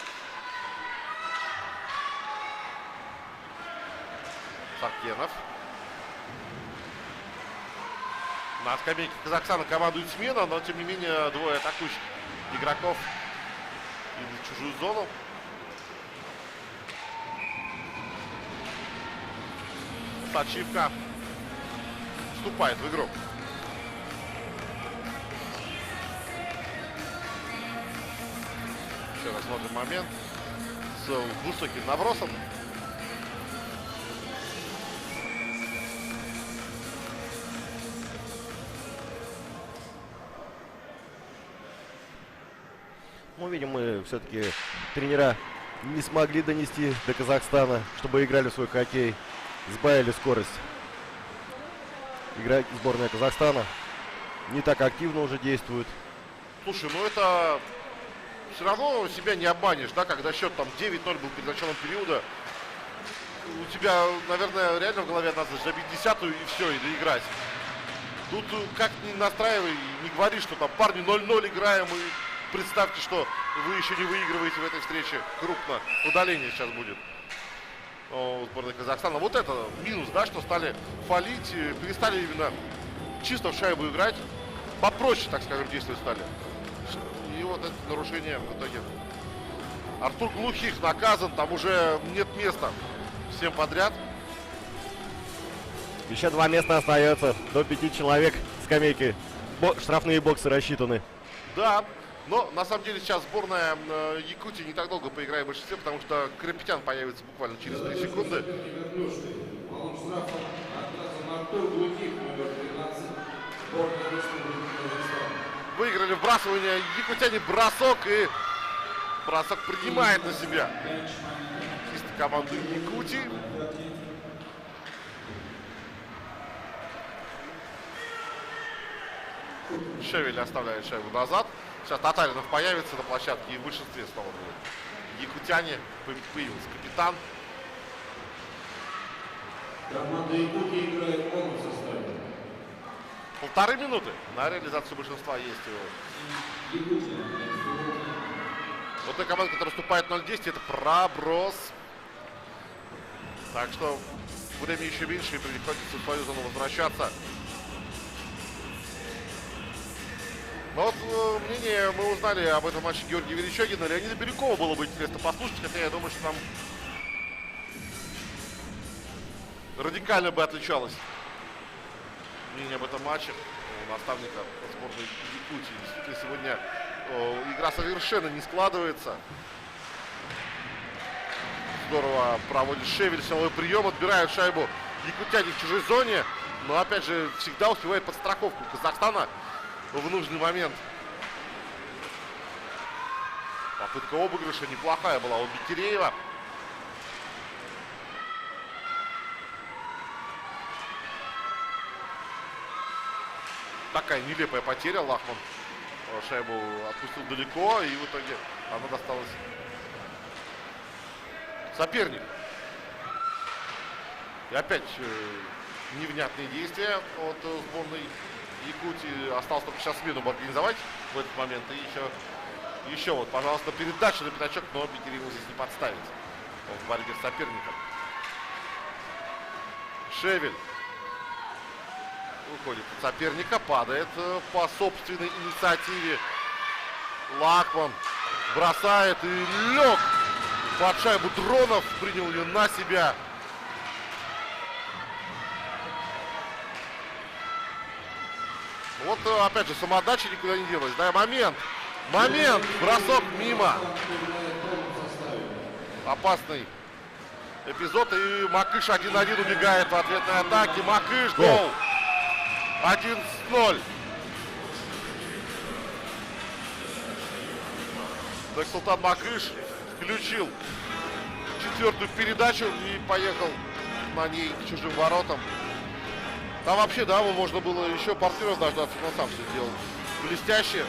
S1: Саркенов. На скамейке Казахстана командует смена, но тем не менее двое атакующих игроков идут в чужую зону. Сачивка вступает в игру. Еще раз смотрим момент с высоким набросом.
S2: Ну, видим, мы все-таки тренера не смогли донести до Казахстана, чтобы играли в свой хоккей. Сбавили скорость. Игроки сборная Казахстана не так активно уже действуют.
S1: Слушай, ну это все равно себя не обманешь, да, когда счет там 9-0 был перед началом периода. У тебя, наверное, реально в голове надо забить 10-ю и все, и доиграть. Тут как ни настраивай, не говори, что там парни 0-0 играем, и представьте, что вы еще не выигрываете в этой встрече крупно. Удаление сейчас будет у сборной Казахстана. Вот это минус, да, что стали фалить, перестали именно чисто в шайбу играть. Попроще, так скажем, действовать стали. И вот это нарушение в итоге. Артур Глухих наказан, там уже нет места всем подряд.
S2: Еще 2 места остается, до 5 человек скамейки. Штрафные боксы рассчитаны.
S1: Да, но на самом деле сейчас сборная Якутии не так долго поиграет в большинстве, потому что Карапетян появится буквально через 3 секунды.
S3: Малым штрафом наказан Артур Глухих, номер 13, сборная Республики Казахстан.
S1: Выиграли вбрасывание якутяне, бросок, и бросок принимает на себя чисто команду Якутии. Шевель оставляет шайбу назад. Сейчас Татаринов появится на площадке, и в большинстве снова будут якутяне. Появился капитан.
S3: Команда Якутии играет в полном составе.
S1: 1,5 минуты на реализацию большинства есть его. Вот та команда, которая вступает 0-10, это проброс. Так что время еще меньше, и приходится в свою зону возвращаться. Но вот мнение мы узнали об этом матче Георгия Верещагина. Леонида Бирюкова было бы интересно послушать, хотя я думаю, что там радикально бы отличалось мнение об этом матче у наставника сборной Якутии. Действительно, сегодня игра совершенно не складывается. Здорово проводит Шевель, силовой прием, отбирает шайбу якутяне в чужой зоне. Но опять же всегда успевает подстраховку Казахстана в нужный момент. Попытка обыгрыша неплохая была у Бекиреева. Такая нелепая потеря. Лахман шайбу отпустил далеко, и в итоге она досталась сопернику. И опять невнятные действия от сборной Якутии. Осталось только сейчас смену организовать в этот момент. И еще вот, пожалуйста, передача на пятачок, но Бекирееву здесь не подставить в борьбе с соперником. Шевель уходит от соперника, падает по собственной инициативе. Лахман бросает и лег под шайбу Дронов, принял ее на себя. Вот опять же самоотдача никуда не делась. Да, момент, бросок мимо. Опасный эпизод, и Макыш 1-1 убегает в ответной атаке. Макыш, гол. 1-0. Так Султан Макыш включил четвертую передачу и поехал на ней к чужим воротам. Там вообще, да, можно было еще партнеров дождаться, но сам все сделал блестяще.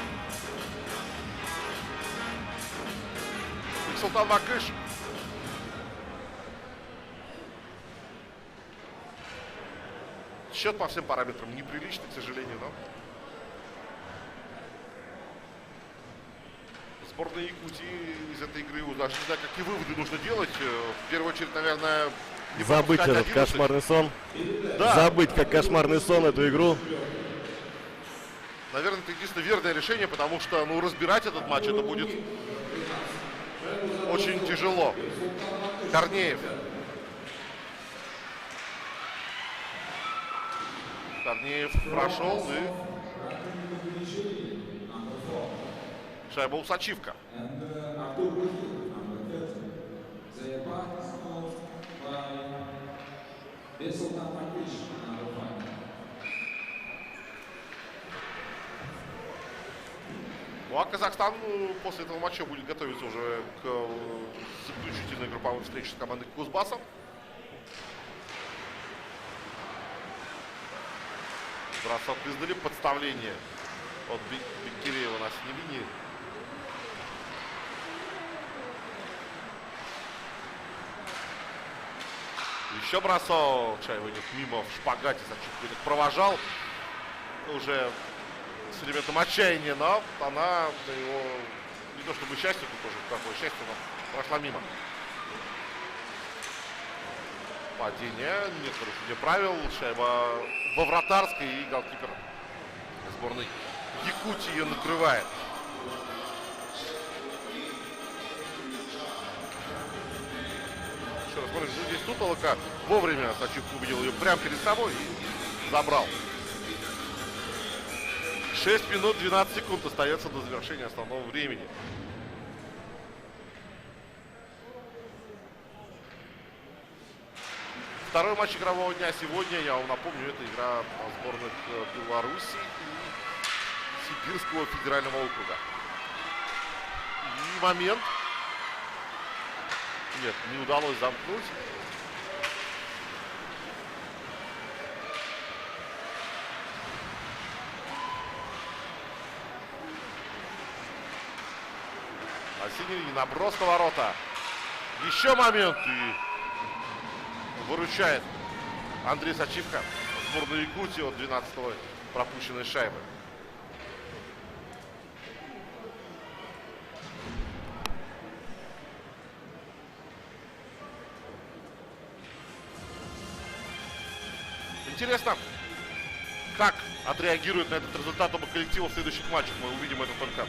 S1: Султан Макыш. Счет по всем параметрам неприличный, к сожалению, но сборная Якутии из этой игры даже не знаю, какие выводы нужно делать. В первую очередь, наверное, не
S2: Забыть
S1: пропускать
S2: этот
S1: 11.
S2: кошмарный сон.
S1: Да.
S2: Забыть как кошмарный сон эту игру.
S1: Наверное, это единственное верное решение, потому что, ну, разбирать этот матч это будет очень тяжело. Корнеев. Корнеев прошел и шайба Усачивка. Ну а Казахстан после этого матча будет готовиться уже к заключительной групповой встрече с командой Кузбасса. Бросок издали, подставление от Беккереева на Сневине. Еще бросок. Шайба идет мимо в шпагате. Зачем этот провожал. Уже с элементом отчаяния, но она его не то чтобы счастье, тут тоже такое счастье, но прошла мимо. Падение, нет нарушения правил. Шайба во вратарской, и голкипер сборной Якутии ее накрывает. Еще раз смотрим, здесь Тутолока вовремя Сачивка увидел ее прямо перед собой и забрал. 6 минут 12 секунд остается до завершения основного времени. Второй матч игрового дня сегодня, я вам напомню, это игра сборных Беларуси и Сибирского федерального округа. И момент. Нет, не удалось замкнуть. Осенний наброс на ворота. Еще момент и выручает Андрей Сачивка сборную Якутии от 12-го пропущенной шайбы. Интересно, как отреагирует на этот результат оба коллектива в следующих матчах. Мы увидим это только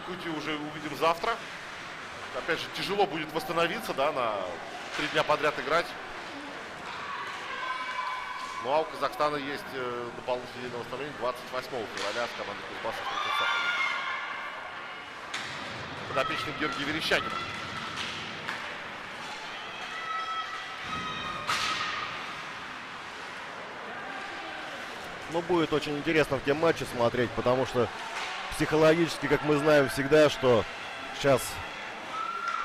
S1: Якутию уже увидим завтра. Опять же, тяжело будет восстановиться, да, на 3 дня подряд играть. Ну а у Казахстана есть дополнительное восстановление 28 февраля с командой Кузбасса встретится подопечный Георгий Верещагин.
S2: Ну, будет очень интересно в те матчи смотреть, потому что психологически, как мы знаем всегда, что сейчас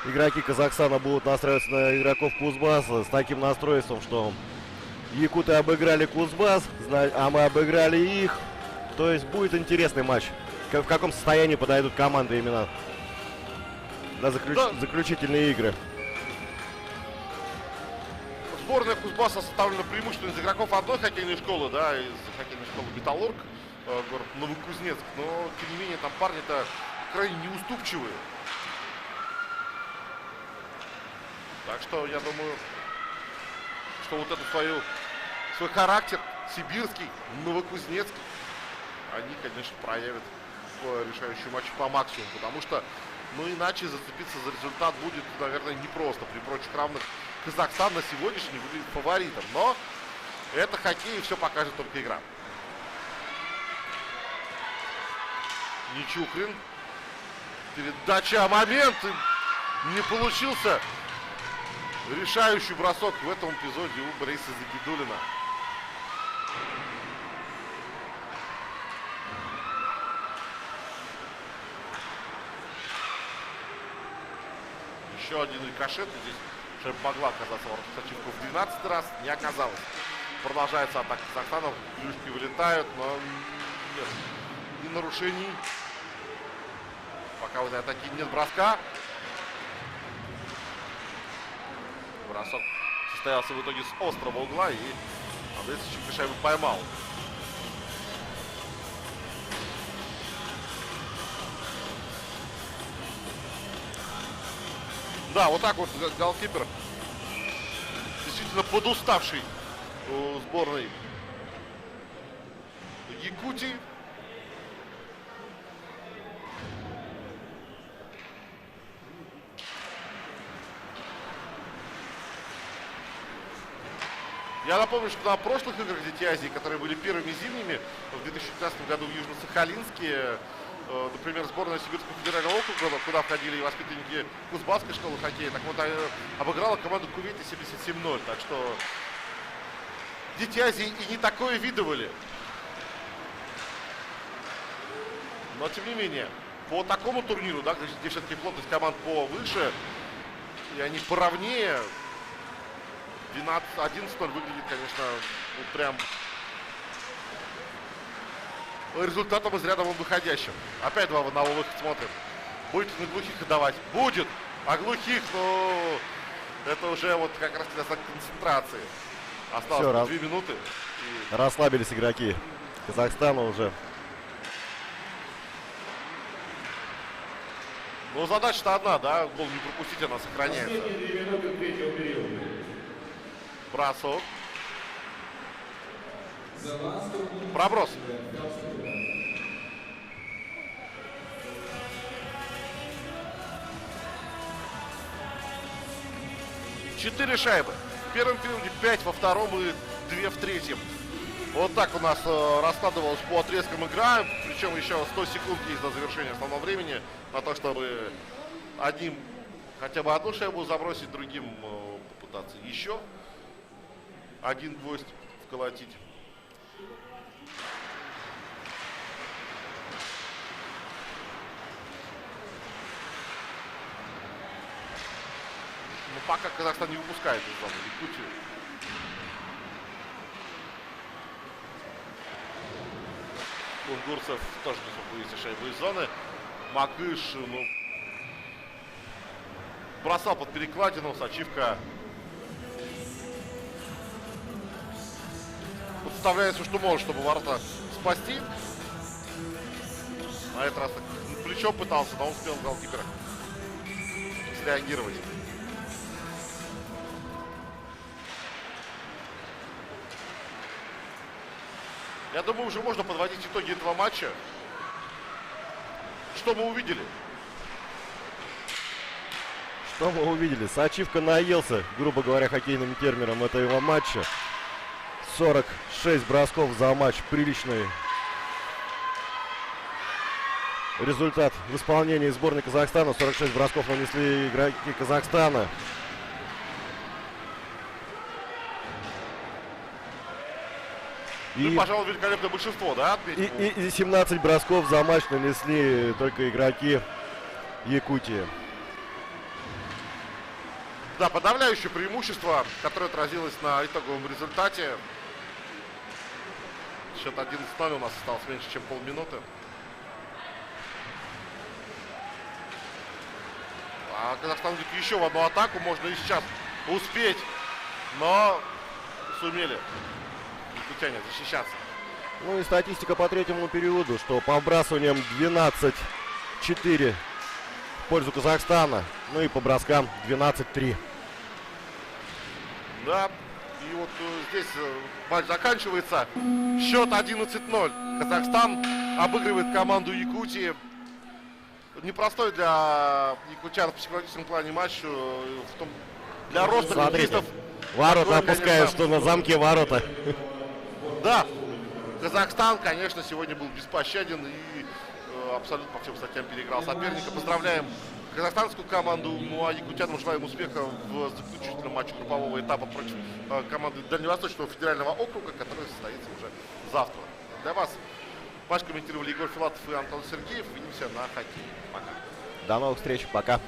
S2: игроки Казахстана будут настраиваться на игроков Кузбасса с таким настройством, что якуты обыграли Кузбасс, а мы обыграли их. То есть будет интересный матч. В каком состоянии подойдут команды именно на заключительные игры.
S1: Сборная Кузбасса составлена преимущественно из игроков одной хоккейной школы, да, из хоккейной школы Металлург, город Новокузнецк. Но, тем не менее, там парни-то крайне неуступчивые. Так что, я думаю, что вот эту свой характер сибирский, новокузнецкий, они, конечно, проявят в решающем матче по максимуму. Потому что, ну, иначе зацепиться за результат будет, наверное, непросто. При прочих равных Казахстан на сегодняшний выглядит фаворитом. Но это хоккей, и все покажет только игра. Нечухрин. Передача, момент. Не получился решающий бросок в этом эпизоде у Бориса Загидулина. Еще один рикошет. Здесь шайба могла оказаться в Сачивку в 12 раз. Не оказалось. Продолжается атака Казахстана. Плюшки вылетают, но нет ни нарушений. Пока в этой атаке нет броска. Бросок состоялся в итоге с острого угла. И Андрей Сачивка шайбу поймал. Да, вот так вот голкипер действительно подуставший у сборной Якутии. Я напомню, что на прошлых играх Дети Азии, которые были первыми зимними в 2015 году в Южно-Сахалинске, например, сборная Сибирского федерального округа, куда входили и воспитанники Кузбасской школы хоккея, так вот обыграла команду Кувейта 77-0. Так что Дети Азии и не такое видывали. Но тем не менее, по такому турниру, да, где все-таки плотность команд повыше, и они поровнее, 11-0 выглядит, конечно, вот прям результатом из ряда вон выходящим. Опять два на выход смотрим. Будет на глухих отдавать? Будет. А глухих, ну, это уже вот как раз для концентрации. Осталось 2 минуты. И...
S2: Расслабились игроки Казахстана уже.
S1: Ну, задача-то одна, да? Гол не пропустить, она сохраняется. Бросок. Проброс. Четыре шайбы. В первом периоде 5 во втором и 2 в третьем. Вот так у нас раскладывалась по отрезкам игра. Причем еще 100 секунд есть до завершения основного времени на то, чтобы одним хотя бы одну шайбу забросить, другим попытаться еще один гвоздь вколотить. Но пока Казахстан не выпускает из зоны Якутию. Кунгурцев тоже не смог вывести шайбу из зоны. Макыш, ну, бросал под перекладину. Сачивка подставляет все, что может, чтобы ворота спасти. На этот раз так плечом пытался, но успел голкипера среагировать. Я думаю, уже можно подводить итоги этого матча. Что мы увидели?
S2: Что мы увидели? Сачивка наелся, грубо говоря, хоккейным термином этого матча. 46 бросков за матч. Приличный результат в исполнении сборной Казахстана. 46 бросков нанесли игроки Казахстана.
S1: Ну, пожалуй, великолепное большинство, да?
S2: И 17 бросков за матч нанесли только игроки Якутии.
S1: Да, подавляющее преимущество, которое отразилось на итоговом результате. Счет 11-0, у нас осталось меньше, чем полминуты. А Казахстан идет еще в одну атаку, можно и сейчас успеть, но сумели якутяне защищаться.
S2: Ну и статистика по третьему периоду, что по вбрасываниям 12-4 в пользу Казахстана. Ну и по броскам 12-3.
S1: Да, и вот здесь матч заканчивается. Счет 11-0. Казахстан обыгрывает команду Якутии. Непростой для якутян в психологическом плане матч. Для роста хоккеистов.
S2: Ворота опускают, что на замке ворота.
S1: Да, Казахстан, конечно, сегодня был беспощаден и абсолютно по всем статьям переиграл соперника. Поздравляем казахстанскую команду, ну а якутянам желаем успеха в заключительном матче группового этапа против команды Дальневосточного федерального округа, который состоится уже завтра. Для вас матч комментировали Егор Филатов и Антон Сергеев. Увидимся на хоккее. Пока.
S2: До новых встреч. Пока.